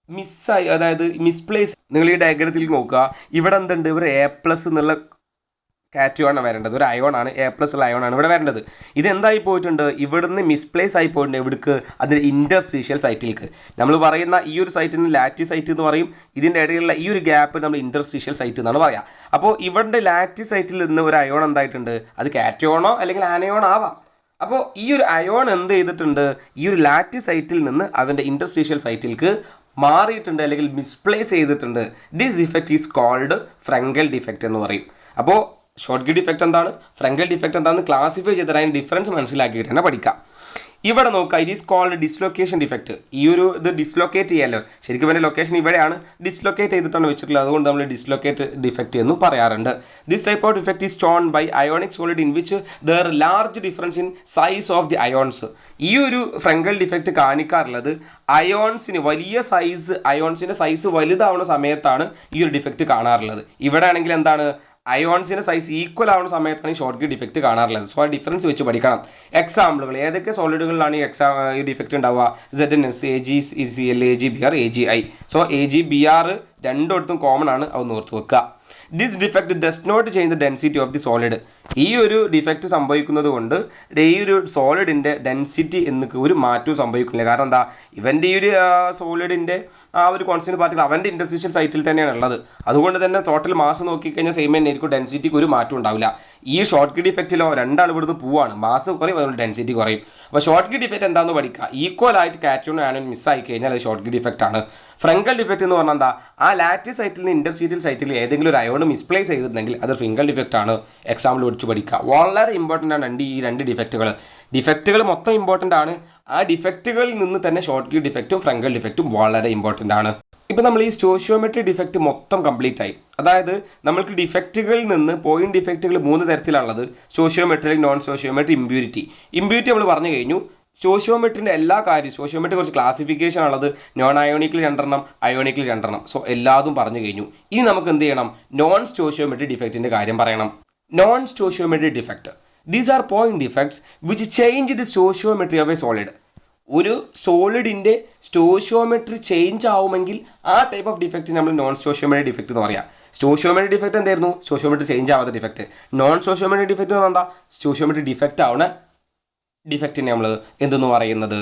മിസ്സായി, അതായത് മിസ്പ്ലേസ്. നിങ്ങൾ ഈ ഡയഗ്രത്തിൽ നോക്കുക, ഇവിടെ എന്തുണ്ട്? ഇവിടെ A+ എന്നുള്ള കാറ്റയോണാണ് വരേണ്ടത്, ഒരു അയോണാണ്, A+ ഉള്ള അയോണാണ് ഇവിടെ വരേണ്ടത്. ഇതെന്തായി പോയിട്ടുണ്ട്? ഇവിടുന്ന് മിസ്പ്ലേസ് ആയി പോയിട്ടുണ്ട്. എവിടേക്ക്? അതിന് ഇൻറ്റർസ്റ്റീഷ്യൽ സൈറ്റിലേക്ക്. നമ്മൾ പറയുന്ന ഈ ഒരു സൈറ്റിന് ലാറ്റിസ് സൈറ്റ് എന്ന് പറയും. ഇതിൻ്റെ ഇടയിലുള്ള ഈ ഒരു ഗ്യാപ്പ് നമ്മൾ ഇൻറ്റർസ്റ്റീഷ്യൽ സൈറ്റ് എന്നാണ് പറയുക. അപ്പോൾ ഇവിടെ ലാറ്റിസ് സൈറ്റിൽ നിന്ന് ഒരു അയോൺ എന്തായിട്ടുണ്ട്? അത് കാറ്റയോണോ അല്ലെങ്കിൽ ആനയോണോ ആവാം. അപ്പോൾ ഈ ഒരു അയോൺ എന്ത് ചെയ്തിട്ടുണ്ട്? ഈ ഒരു ലാറ്റിസ് സൈറ്റിൽ നിന്ന് അവൻ്റെ ഇൻറ്റർസ്റ്റീഷ്യൽ സൈറ്റിലേക്ക് മാറിയിട്ടുണ്ട്, അല്ലെങ്കിൽ മിസ്പ്ലേസ് ചെയ്തിട്ടുണ്ട്. This defect is called Frenkel defect എന്ന് പറയും. അപ്പോൾ ഷോർട്ട്കി ഡിഫക്റ്റ് എന്താണ്, ഫ്രങ്കൽ ഡിഫക്റ്റ് എന്താണെന്ന് ക്ലാസിഫൈ ചെയ്തിട്ട് അതിൻ്റെ ഡിഫറൻസ് മനസ്സിലാക്കിയിട്ട് തന്നെ പഠിക്കാം. ഇവിടെ നോക്കുക, it is called dislocation defect. ഈ ഒരു ഇത് ഡിസ്ലൊക്കേറ്റ് ചെയ്യാമല്ലോ, ശരിക്കും എൻ്റെ ലൊക്കേഷൻ ഇവിടെയാണ്, ഡിസ്ലൊക്കേറ്റ് ചെയ്തിട്ടാണ് വെച്ചിട്ടുള്ളത്. അതുകൊണ്ട് നമ്മൾ ഡിസ്ലൊക്കേറ്റ് ഡിഫക്റ്റ് എന്ന് പറയാറുണ്ട്. This type of defect is shown by ionic solid in which there large difference in size of the ions. ഈ ഒരു ഫ്രങ്കൽ ഡിഫക്റ്റ് കാണിക്കാറുള്ളത് അയോൺസിന് വലിയ സൈസ്, അയോൺസിൻ്റെ സൈസ് വലുതാവുന്ന സമയത്താണ് ഈ ഒരു ഡിഫക്റ്റ് കാണാറുള്ളത്. ഇവിടെ ആണെങ്കിൽ എന്താണ്? അയോൺസിൻ്റെ സൈസ് ഈക്വൽ ആവുന്ന സമയത്താണ് ഈ ഷോർട്ട്കി ഡിഫക്റ്റ് കാണാറുള്ളത്. സോ ആ ഡിഫറൻസ് വെച്ച് പഠിക്കണം. എക്സാമ്പിളുകൾ ഏതൊക്കെ സോളിഡുകളിലാണ് ഈ ഡിഫക്റ്റ് ഉണ്ടാവുക? ZnS, AgCl, AgBr, AgI. So AgBr രണ്ടിടത്തും കോമൺ ആണ്, അത് ഓർത്ത് വെക്കുക. This defect does not change the density of the solid. ഈ ഒരു ഡിഫക്റ്റ് സംഭവിക്കുന്നത് കൊണ്ട് ഈ ഒരു സോളിഡിൻ്റെ ഡെൻസിറ്റി എന്നൊക്കെ ഒരു മാറ്റവും സംഭവിക്കുന്നില്ല. കാരണം എന്താ? ഇവൻ്റെ ഈ ഒരു സോളിഡിൻ്റെ ആ ഒരു കോൺസ്റ്റന്റ് പാർട്ടികൾ അവൻ്റെ ഇൻറ്റർസ്റ്റീഷ്യൽ സൈറ്റിൽ തന്നെയാണ് ഉള്ളത്. അതുകൊണ്ട് തന്നെ ടോട്ടൽ മാസ് നോക്കിക്കഴിഞ്ഞാൽ സെയിം തന്നെ ആയിരിക്കും, ഡെൻസിറ്റിക്ക് ഒരു മാറ്റം ഉണ്ടാവില്ല. ഈ ഷോർട്ട്കി ഡിഫക്റ്റിലോ രണ്ടാൾ ഇവിടുന്ന് പോവാണ്, മാസ് കുറയും, അതുകൊണ്ട് ഡെൻസിറ്റി കുറയും. അപ്പോൾ ഷോർട്ട്കി ഡിഫക്റ്റ് എന്താണെന്ന് പഠിക്കുക. ഈക്വൽ ആയിട്ട് കാറ്റയോൺ ആനോൺ മിസ്സായി കഴിഞ്ഞാൽ അത് ഷോർട്ട്കി ഡിഫക്റ്റ് ആണ്. ഫ്രങ്കൽ ഡിഫക്റ്റ് എന്ന് പറഞ്ഞാൽ എന്താ? ആ ലാറ്റിസ് സൈറ്റിൽ നിന്ന് ഇൻറ്റർസ്റ്റീഷ്യൽ സൈറ്റിൽ ഏതെങ്കിലും ഒരു അയോൺ മിസ്പ്ലേസ് ചെയ്തിട്ടുണ്ടെങ്കിൽ അത് ഫ്രങ്കൽ ഡിഫക്റ്റ് ആണ്. എക്സാമ്പിൾ പഠിച്ച് പഠിക്കുക. വളരെ ഇമ്പോർട്ടൻ്റ് ആണ് ഈ രണ്ട് ഡിഫക്റ്റുകൾ മൊത്തം ഇമ്പോർട്ടൻ്റ് ആണ്. ആ ഡിഫക്റ്റുകളിൽ നിന്ന് തന്നെ ഷോർട്ട്കി ഡിഫക്റ്റും ഫ്രങ്കൽ ഡിഫക്റ്റും വളരെ ഇമ്പോർട്ടൻ്റ് ആണ്. ഇപ്പോൾ നമ്മൾ ഈ സ്റ്റോഷിയോമെട്രി ഡിഫക്റ്റ് മൊത്തം കംപ്ലീറ്റ് ആയി. അതായത് നമ്മൾക്ക് ഡിഫക്റ്റുകളിൽ നിന്ന് പോയിന്റ് ഡിഫക്റ്റുകൾ 3 തരത്തിലുള്ളത്: stoichiometry, non stoichiometry, impurity. Impurity നമ്മൾ പറഞ്ഞു കഴിഞ്ഞു. സ്റ്റോഷിയോമെട്രിൻ്റെ എല്ലാ കാര്യവും, സ്റ്റോഷിയോമെട്രി കുറച്ച് ക്ലാസിഫിക്കേഷൻ ഉള്ളത്, നോൺ അയോണിക്കിൽ 2 അയോണിക്കിൽ 2. സോ എല്ലാതും പറഞ്ഞു കഴിഞ്ഞു. ഇനി നമുക്ക് എന്ത് ചെയ്യണം? നോൺ സ്റ്റോഷിയോമെട്രി ഡിഫക്റ്റിൻ്റെ കാര്യം പറയണം. Non stoichiometry defect, these are point defects which change the stoichiometry of A solid. ഒരു സോളിഡിൻ്റെ സ്റ്റോഷിയോമെട്രി ചേഞ്ച് ആവുമെങ്കിൽ ആ ടൈപ്പ് ഓഫ് ഡിഫക്റ്റ് നമ്മൾ നോൺ സ്റ്റോഷിയോമെട്രി ഡിഫക്റ്റ് എന്ന് പറയാം. സ്റ്റോഷിയോമെട്രി ഡിഫക്റ്റ് എന്തായിരുന്നു? സ്റ്റോഷിയോമെട്രി ചേഞ്ച് ആവാത്ത ഡിഫക്റ്റ്. നോൺ സ്റ്റോഷിയോമെട്രി ഡിഫക്റ്റ് എന്ന് പറഞ്ഞാൽ എന്താ? സ്റ്റോഷിയോമെട്രി ഡിഫക്റ്റ് ആവണ ഡിഫക്റ്റിനെ നമ്മൾ എന്തെന്ന് പറയുന്നത്?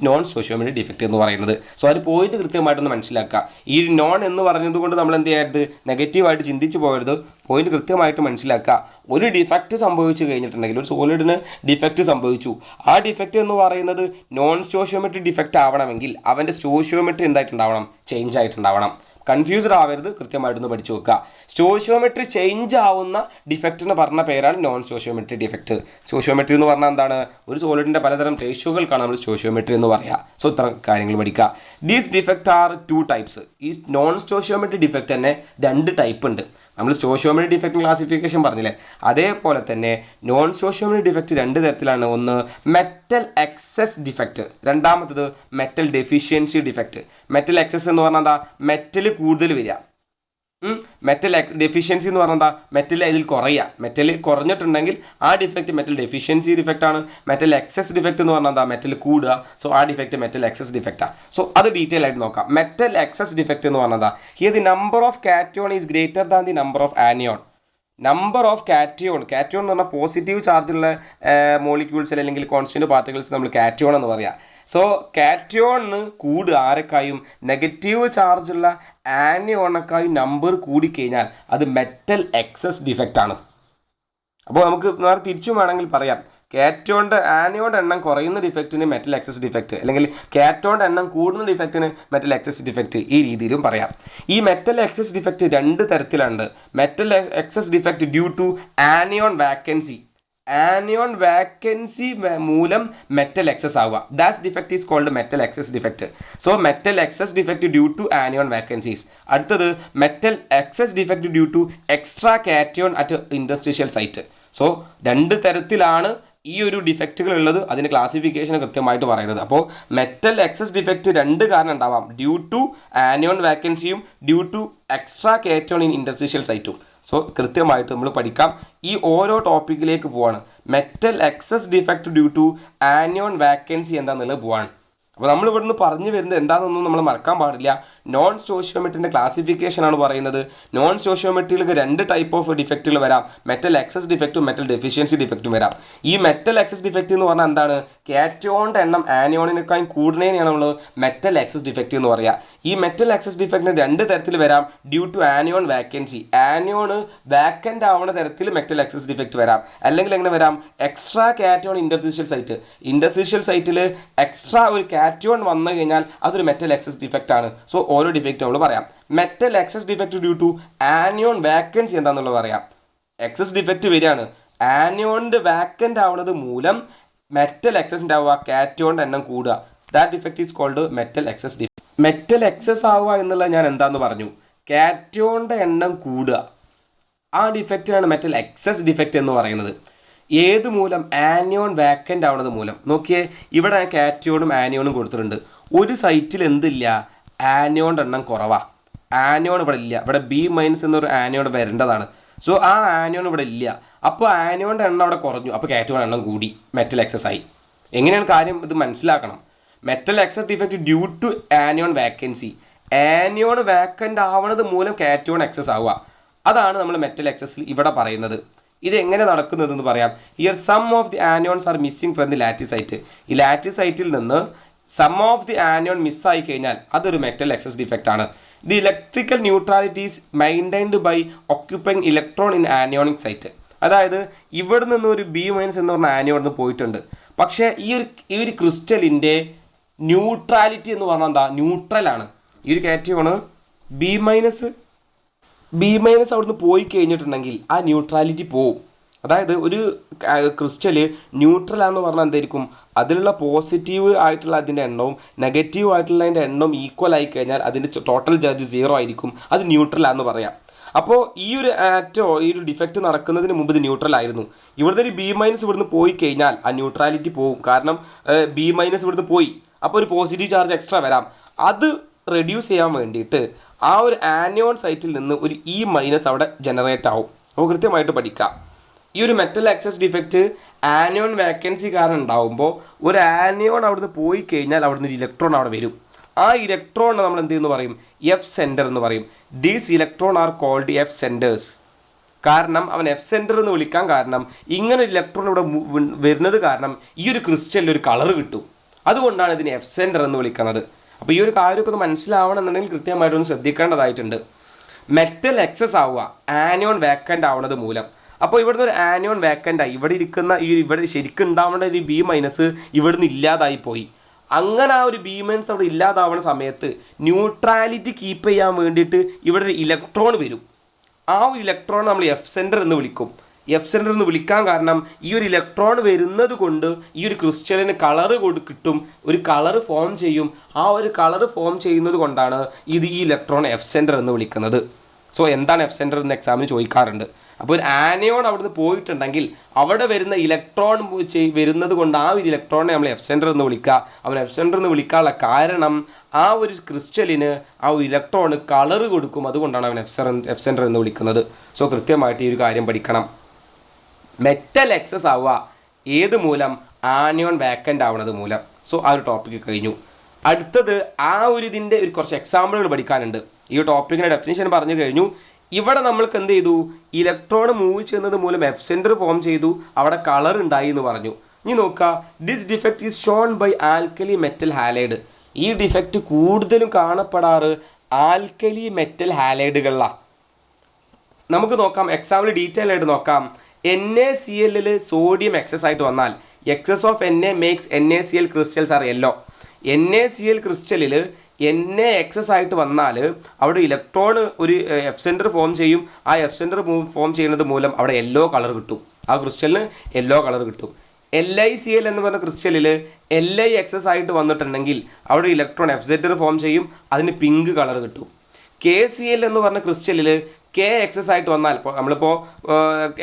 നോൺ സ്റ്റോഷിയോമെട്രി ഡിഫക്റ്റ് എന്ന് പറയുന്നത്. സോ അതിന് പോയിന്റ് കൃത്യമായിട്ടൊന്ന് മനസ്സിലാക്കുക. ഈ നോൺ എന്ന് പറഞ്ഞതുകൊണ്ട് നമ്മൾ എന്ത് ചെയ്യരുത്? നെഗറ്റീവായിട്ട് ചിന്തിച്ച് പോകരുത്. പോയിന്റ് കൃത്യമായിട്ട് മനസ്സിലാക്കുക. ഒരു ഡിഫക്റ്റ് സംഭവിച്ചു കഴിഞ്ഞിട്ടുണ്ടെങ്കിൽ, ഒരു സോളിഡിന് ഡിഫക്റ്റ് സംഭവിച്ചു, ആ ഡിഫക്റ്റ് എന്ന് പറയുന്നത് നോൺ സ്റ്റോഷിയോമെട്രി ഡിഫക്റ്റ് ആവണമെങ്കിൽ അവൻ്റെ സ്റ്റോഷിയോമെട്രി എന്തായിട്ടുണ്ടാവണം? ചേഞ്ച് ആയിട്ടുണ്ടാവണം. കൺഫ്യൂസ്ഡ് ആവരുത്, കൃത്യമായിട്ടൊന്ന് പഠിച്ചു വെക്കുക. സ്റ്റോഷിയോമെട്രി ചേഞ്ച് ആവുന്ന ഡിഫക്റ്റ് എന്ന് പറഞ്ഞ പേരാണ് നോൺ സ്റ്റോഷിയോമെട്രി ഡിഫക്റ്റ്. സ്റ്റോഷിയോമെട്രി എന്ന് പറഞ്ഞാൽ എന്താണ്? ഒരു സോളിഡിൻ്റെ പലതരം റേഷ്യോകൾക്കാണ് നമ്മൾ സ്റ്റോഷിയോമെട്രി എന്ന് പറയുക. സോ ഇത്ര കാര്യങ്ങൾ പഠിക്കുക. These defect are 2 types. ഈ നോൺ സ്റ്റോഷിയോമെട്രി ഡിഫക്റ്റ് തന്നെ 2 ടൈപ്പ് ഉണ്ട്. നമ്മൾ സ്റ്റോഷിയോമെട്രി ഡിഫക്റ്റ് ക്ലാസിഫിക്കേഷൻ പറഞ്ഞില്ലേ, അതേപോലെ തന്നെ നോൺ സ്റ്റോഷിയോമെട്രി ഡിഫക്റ്റ് 2 തരത്തിലാണ്. ഒന്ന് മെറ്റൽ എക്സസ് ഡിഫക്റ്റ്, രണ്ടാമത്തത് metal deficiency defect. Metal excess എന്ന് പറഞ്ഞാൽ എന്താ? മെറ്റൽ കൂടുതൽ വരിക. മെറ്റൽ ഡെഫിഷ്യൻസി എന്ന് പറഞ്ഞാൽ എന്താ? മെറ്റൽ ഇതിൽ കുറയുക. മെറ്റൽ കുറഞ്ഞിട്ടുണ്ടെങ്കിൽ ആ ഡിഫക്റ്റ് മെറ്റൽ ഡെഫിഷ്യൻസി ഡിഫക്റ്റ് ആണ്. മെറ്റൽ എക്സസ് ഡിഫക്റ്റ് എന്ന് പറഞ്ഞാൽ എന്താ? മെറ്റൽ കൂടുക. സോ ആ ഡിഫക്റ്റ് മെറ്റൽ എക്സസ് ഡിഫക്റ്റാണ്. സോ അത് ഡീറ്റെയിൽ ആയിട്ട് നോക്കാം. മെറ്റൽ എക്സസ് ഡിഫക്റ്റ് എന്ന് പറഞ്ഞാൽ here the number of cation is greater than the number of anion. Number of cation എന്ന് പറഞ്ഞാൽ പോസിറ്റീവ് ചാർജുള്ള മോളിക്യൂൾസ് അല്ലെങ്കിൽ കോൺസ്റ്റന്റ് പാർട്ടിക്കിൾസ് നമ്മൾ കാറ്റയോൺ എന്ന് പറയാം. സോ കാറ്റയോണിന് കൂട് ആരൊക്കായും നെഗറ്റീവ് ചാർജുള്ള ആനിയോണക്കായും നമ്പർ കൂടിക്കഴിഞ്ഞാൽ അത് മെറ്റൽ എക്സസ് ഡിഫക്റ്റ് ആണ്. അപ്പോൾ നമുക്ക് നേരെ തിരിച്ചും വേണമെങ്കിൽ പറയാം, കാറ്റോണിൻ്റെ ആനിയോണിൻ്റെ എണ്ണം കുറയുന്ന ഡിഫക്റ്റിന് മെറ്റൽ എക്സസ് ഡിഫക്റ്റ്, അല്ലെങ്കിൽ കാറ്റോണിൻ്റെ എണ്ണം കൂടുന്ന ഡിഫക്റ്റിന് മെറ്റൽ എക്സസ് ഡിഫക്റ്റ്, ഈ രീതിയിലും പറയാം. ഈ മെറ്റൽ എക്സസ് ഡിഫക്റ്റ് രണ്ട് തരത്തിലുണ്ട്. Metal excess defect due to anion vacancy, anion vacancy മൂലം മെറ്റൽ എക്സസ് ആവുക, that defect is called metal excess defect. So metal excess defect due to anion vacancies. അടുത്തത് metal excess defect due to extra cation at interstitial site. So രണ്ട് തരത്തിലാണ് ഈ ഒരു ഡിഫക്റ്റുകൾ ഉള്ളത്, അതിൻ്റെ classification കൃത്യമായിട്ട് പറയുന്നത്. അപ്പോൾ മെറ്റൽ എക്സസ് ഡിഫക്റ്റ് രണ്ട് കാരണം ഉണ്ടാവാം, ഡ്യൂ ടു ആനിയോൺ വാക്കൻസിയും due to extra cation in interstitial സൈറ്റും. സോ കൃത്യമായിട്ട് നമ്മൾ പഠിക്കാം. ഈ ഓരോ ടോപ്പിക്കിലേക്ക് പോവാണ്. Metal excess defect due to anion vacancy എന്താണെന്നുള്ളത് പോവാണ്. അപ്പോൾ നമ്മൾ ഇവിടുന്ന് പറഞ്ഞു വരുന്നത് എന്താണെന്നൊന്നും നമ്മൾ മറക്കാൻ പാടില്ല. നോൺ സ്റ്റോഷിയോമെട്രിൻ്റെ ക്ലാസിഫിക്കേഷനാണ് പറയുന്നത്. നോൺ സ്റ്റോഷിയോമെട്രിയിലേക്ക് രണ്ട് ടൈപ്പ് ഓഫ് ഡിഫക്റ്റുകൾ വരാം, മെറ്റൽ എക്സസ് ഡിഫക്റ്റും മെറ്റൽ ഡെഫിഷ്യൻസി ഡിഫക്റ്റും വരാം. ഈ മെറ്റൽ എക്സസ് ഡിഫക്റ്റ് എന്ന് പറഞ്ഞാൽ എന്താണ്? കാറ്റയോണിൻ്റെ എണ്ണം ആനിയോണിനേക്കാളും കൂടുന്നതിനെയാണ് നമ്മൾ മെറ്റൽ എക്സസ് ഡിഫക്റ്റ് എന്ന് പറയുക. ഈ മെറ്റൽ എക്സസ് ഡിഫക്റ്റിന് രണ്ട് തരത്തിൽ വരാം, due to anion vacancy, anion vacant ആവുന്ന തരത്തിൽ മെറ്റൽ എക്സസ് ഡിഫക്റ്റ് വരാം. അല്ലെങ്കിൽ എങ്ങനെ വരാം? Extra cation interstitial site, interstitial സൈറ്റിൽ എക്സ്ട്രാ ഒരു കാറ്റയോൺ വന്നു കഴിഞ്ഞാൽ അതൊരു മെറ്റൽ എക്സസ് ഡിഫക്റ്റ് ആണ്. സോ ഓരോ ഡിഫക്റ്റ് നമ്മൾ പറയാം. Metal excess defect due to anion vacancy എന്താണെന്നുള്ളത് പറയാം. എക്സസ് ഡിഫക്റ്റ് വരികയാണ്, ആനിയോണിൻ്റെ വാക്കൻ്റ് ആവുന്നത് മൂലം മെറ്റൽ എക്സസ് ഉണ്ടാവുക, കാറ്റയോണിൻ്റെ എണ്ണം കൂടുക, that defect is called metal excess defect. Metal excess ആവുക എന്നുള്ളത് ഞാൻ എന്താണെന്ന് പറഞ്ഞു, കാറ്റയോണിൻ്റെ എണ്ണം കൂടുക, ആ ഡിഫക്റ്റിനാണ് മെറ്റൽ എക്സസ് ഡിഫക്റ്റ് എന്ന് പറയുന്നത്. ഏത് മൂലം? ആനിയോൺ വാക്കൻ്റ് ആവുന്നത് മൂലം. നോക്കിയേ, ഇവിടെ കാറ്റയോണും ആനിയോണും കൊടുത്തിട്ടുണ്ട്. ഒരു സൈറ്റിൽ എന്തില്ല? ആനിയോണിൻ്റെ എണ്ണം കുറവാണ്. ആനിയോൺ ഇവിടെ ഇല്ല, ഇവിടെ ബി മൈനസ് എന്നൊരു ആനിയോൺ വരേണ്ടതാണ്. സോ ആ ആനിയോൺ ഇവിടെ ഇല്ല, അപ്പോൾ ആനിയോണിൻ്റെ എണ്ണം അവിടെ കുറഞ്ഞു, അപ്പോൾ കാറ്റയോൺ എണ്ണം കൂടി, മെറ്റൽ എക്സസ് ആയി. എങ്ങനെയാണ് കാര്യം? ഇത് മനസ്സിലാക്കണം. Metal excess defect due to anion vacancy, anion vacant ആവണത് മൂലം കാറ്റയോൺ എക്സസ് ആവുക, അതാണ് നമ്മൾ മെറ്റൽ എക്സസിൽ ഇവിടെ പറയുന്നത്. ഇത് എങ്ങനെ നടക്കുന്നതെന്ന് പറയാം. Here some of the anions are missing from the lattice site. ഈ ലാറ്റിസ് സൈറ്റിൽ നിന്ന് സം ഓഫ് ദി ആനിയോൺ മിസ്സായി കഴിഞ്ഞാൽ അതൊരു മെറ്റൽ എക്സസ് ഡിഫക്റ്റ് ആണ്. The electrical neutrality is maintained by occupying electron in anionic site. അതായത് ഇവിടെ നിന്ന് ഒരു ബി മൈനസ് എന്ന് പറഞ്ഞ ആനിയോൺ പോയിട്ടുണ്ട്, പക്ഷേ ഈ ഒരു ക്രിസ്റ്റലിൻ്റെ ന്യൂട്രാലിറ്റി എന്ന് പറഞ്ഞാൽ എന്താ? ന്യൂട്രലാണ്. ഈ ഒരു കാറ്റയോണ് ബി മൈനസ് അവിടുന്ന് പോയി കഴിഞ്ഞിട്ടുണ്ടെങ്കിൽ ആ ന്യൂട്രാലിറ്റി പോവും. അതായത് ഒരു ക്രിസ്റ്റൽ ന്യൂട്രലാന്ന് പറഞ്ഞാൽ എന്തായിരിക്കും? അതിലുള്ള പോസിറ്റീവ് ആയിട്ടുള്ള അതിൻ്റെ എണ്ണവും നെഗറ്റീവ് ആയിട്ടുള്ളതിൻ്റെ എണ്ണവും ഈക്വൽ ആയി കഴിഞ്ഞാൽ അതിൻ്റെ ടോട്ടൽ ചാർജ് 0 ആയിരിക്കും, അത് ന്യൂട്രലാന്ന് പറയാം. അപ്പോൾ ഈ ഒരു ഈ ഒരു ഡിഫക്റ്റ് നടക്കുന്നതിന് മുമ്പ് ഇത് ന്യൂട്രൽ ആയിരുന്നു. ഇവിടുന്ന് ഒരു ബി മൈനസ് ഇവിടുന്ന് പോയി കഴിഞ്ഞാൽ ആ ന്യൂട്രാലിറ്റി പോവും, കാരണം ബി മൈനസ് ഇവിടുന്ന് പോയി, അപ്പോൾ ഒരു പോസിറ്റീവ് ചാർജ് എക്സ്ട്രാ വരാം. അത് റെഡ്യൂസ് ചെയ്യാൻ വേണ്ടിയിട്ട് ആ ഒരു ആനിയോൺ സൈറ്റിൽ നിന്ന് ഒരു ഇ മൈനസ് അവിടെ ജനറേറ്റ് ആവും. അപ്പോൾ കൃത്യമായിട്ട് പഠിക്കാം. ഈ ഒരു metal excess defect anion vacancy കാരണം ഉണ്ടാവുമ്പോൾ ഒരു ആനിയോൺ അവിടുന്ന് പോയി കഴിഞ്ഞാൽ അവിടുന്ന് ഒരു ഇലക്ട്രോൺ അവിടെ വരും. ആ ഇലക്ട്രോണിനെ നമ്മൾ എന്ത് ചെയ്യുന്നു പറയും? എഫ് സെൻറ്റർ എന്ന് പറയും. These electron are called F centres. കാരണം അവൻ എഫ് സെൻറ്റർ എന്ന് വിളിക്കാൻ കാരണം ഇങ്ങനെ ഒരു ഇലക്ട്രോൺ ഇവിടെ വരുന്നത് കാരണം ഈ ഒരു ക്രിസ്റ്റലിൽ ഒരു കളർ കിട്ടും, അതുകൊണ്ടാണ് ഇതിനെ എഫ് സെൻറ്റർ എന്ന് വിളിക്കുന്നത്. അപ്പോൾ ഈ ഒരു കാര്യമൊക്കെ ഒന്ന് മനസ്സിലാവണം എന്നുണ്ടെങ്കിൽ കൃത്യമായിട്ടൊന്ന് ശ്രദ്ധിക്കേണ്ടതായിട്ടുണ്ട്. മെറ്റൽ എക്സസ് ആവുക ആനിയോൺ വാക്കൻ്റ് ആവുന്നത് മൂലം. അപ്പോൾ ഇവിടുന്ന് ഒരു ആനിയോൺ വാക്കൻ്റായി, ഇവിടെ ഇരിക്കുന്ന ഇവിടെ ശരിക്കും ഉണ്ടാവേണ്ട ഒരു ബി മൈനസ് ഇവിടുന്ന് ഇല്ലാതായി പോയി. അങ്ങനെ ആ ഒരു ബി മൈനസ് അവിടെ ഇല്ലാതാവുന്ന സമയത്ത് ന്യൂട്രാലിറ്റി കീപ്പ് ചെയ്യാൻ വേണ്ടിയിട്ട് ഇവിടെ ഒരു ഇലക്ട്രോൺ വരും. ആ ഒരു ഇലക്ട്രോൺ നമ്മൾ എഫ് സെൻറ്റർ എന്ന് വിളിക്കും. എഫ് സെൻറ്റർ എന്ന് വിളിക്കാൻ കാരണം ഈ ഒരു ഇലക്ട്രോൺ വരുന്നത് കൊണ്ട് ഈ ഒരു ക്രിസ്റ്റലിന് കളറ് കിട്ടും, ഒരു കളറ് ഫോം ചെയ്യും. ആ ഒരു കളറ് ഫോം ചെയ്യുന്നത് കൊണ്ടാണ് ഈ ഇലക്ട്രോൺ എഫ് സെൻറ്റർ എന്ന് വിളിക്കുന്നത്. സോ എന്താണ് എഫ് സെൻറ്റർ എന്ന് എക്സാമിന് ചോദിക്കാറുണ്ട്. അപ്പോൾ ഒരു ആനിയോൺ അവിടുന്ന് പോയിട്ടുണ്ടെങ്കിൽ അവിടെ വരുന്ന ഇലക്ട്രോൺ വരുന്നത് കൊണ്ട് ആ ഒരു ഇലക്ട്രോണിനെ നമ്മൾ എഫ് സെൻറ്റർ എന്ന് വിളിക്കുക. അവൻ എഫ് സെൻറ്റർ എന്ന് വിളിക്കാനുള്ള കാരണം ആ ഒരു ക്രിസ്റ്റലിന് ആ ഒരു ഇലക്ട്രോണ് കളറ് കൊടുക്കും, അതുകൊണ്ടാണ് അവൻ എഫ് സെൻറ്റർ എന്ന് വിളിക്കുന്നത്. സോ കൃത്യമായിട്ട് ഈ ഒരു കാര്യം പഠിക്കണം. മെറ്റൽ എക്സസ് ആവുക ഏത് മൂലം? ആനിയോൺ വാക്കൻ്റ് ആവുന്നത് മൂലം. സോ ആ ഒരു ടോപ്പിക്ക് കഴിഞ്ഞു. അടുത്തത് ആ ഒരു ഇതിൻ്റെ കുറച്ച് എക്സാമ്പിളുകൾ പഠിക്കാനുണ്ട്. ഈ ടോപ്പിക്കിൻ്റെ ഡെഫിനിഷൻ പറഞ്ഞു കഴിഞ്ഞു. ഇവിടെ നമ്മൾക്ക് എന്ത് ചെയ്തു? ഇലക്ട്രോൺ മൂവ് ചെയ്യുന്നത് മൂലം എഫ് സെൻറ്റർ ഫോം ചെയ്തു, അവിടെ കളർ ഉണ്ടായി എന്ന് പറഞ്ഞു. ഇനി നോക്കുക, this defect is shown by alkali metal halide. ഈ ഡിഫക്റ്റ് കൂടുതലും കാണപ്പെടാറ് ആൽക്കലി മെറ്റൽ ഹാലൈഡുകളിലാണ്. നമുക്ക് നോക്കാം, എക്സാമ്പിൾ ഡീറ്റെയിൽ ആയിട്ട് നോക്കാം. NaCl സോഡിയം എക്സസ് ആയിട്ട് വന്നാൽ, excess of Na makes NaCl crystals are yellow. NaCl ക്രിസ്റ്റലിൽ Na എക്സസ് ആയിട്ട് വന്നാൽ അവിടെ ഇലക്ട്രോൺ ഒരു എഫ് സെൻറ്റർ ഫോം ചെയ്യും. ആ എഫ് സെൻറ്റർ ഫോം ചെയ്യുന്നത് മൂലം അവിടെ യെല്ലോ കളർ കിട്ടും, ആ ക്രിസ്റ്റലിന് യെല്ലോ കളർ കിട്ടും. LiCl എന്ന് പറഞ്ഞ ക്രിസ്റ്റലിൽ Li എക്സസ് ആയിട്ട് വന്നിട്ടുണ്ടെങ്കിൽ അവിടെ ഇലക്ട്രോൺ എഫ് സെൻറ്റർ ഫോം ചെയ്യും, അതിന് പിങ്ക് കളർ കിട്ടും. KCl എന്ന് പറഞ്ഞ ക്രിസ്റ്റലിൽ K എക്സസ് ആയിട്ട് വന്നാൽ, നമ്മളിപ്പോൾ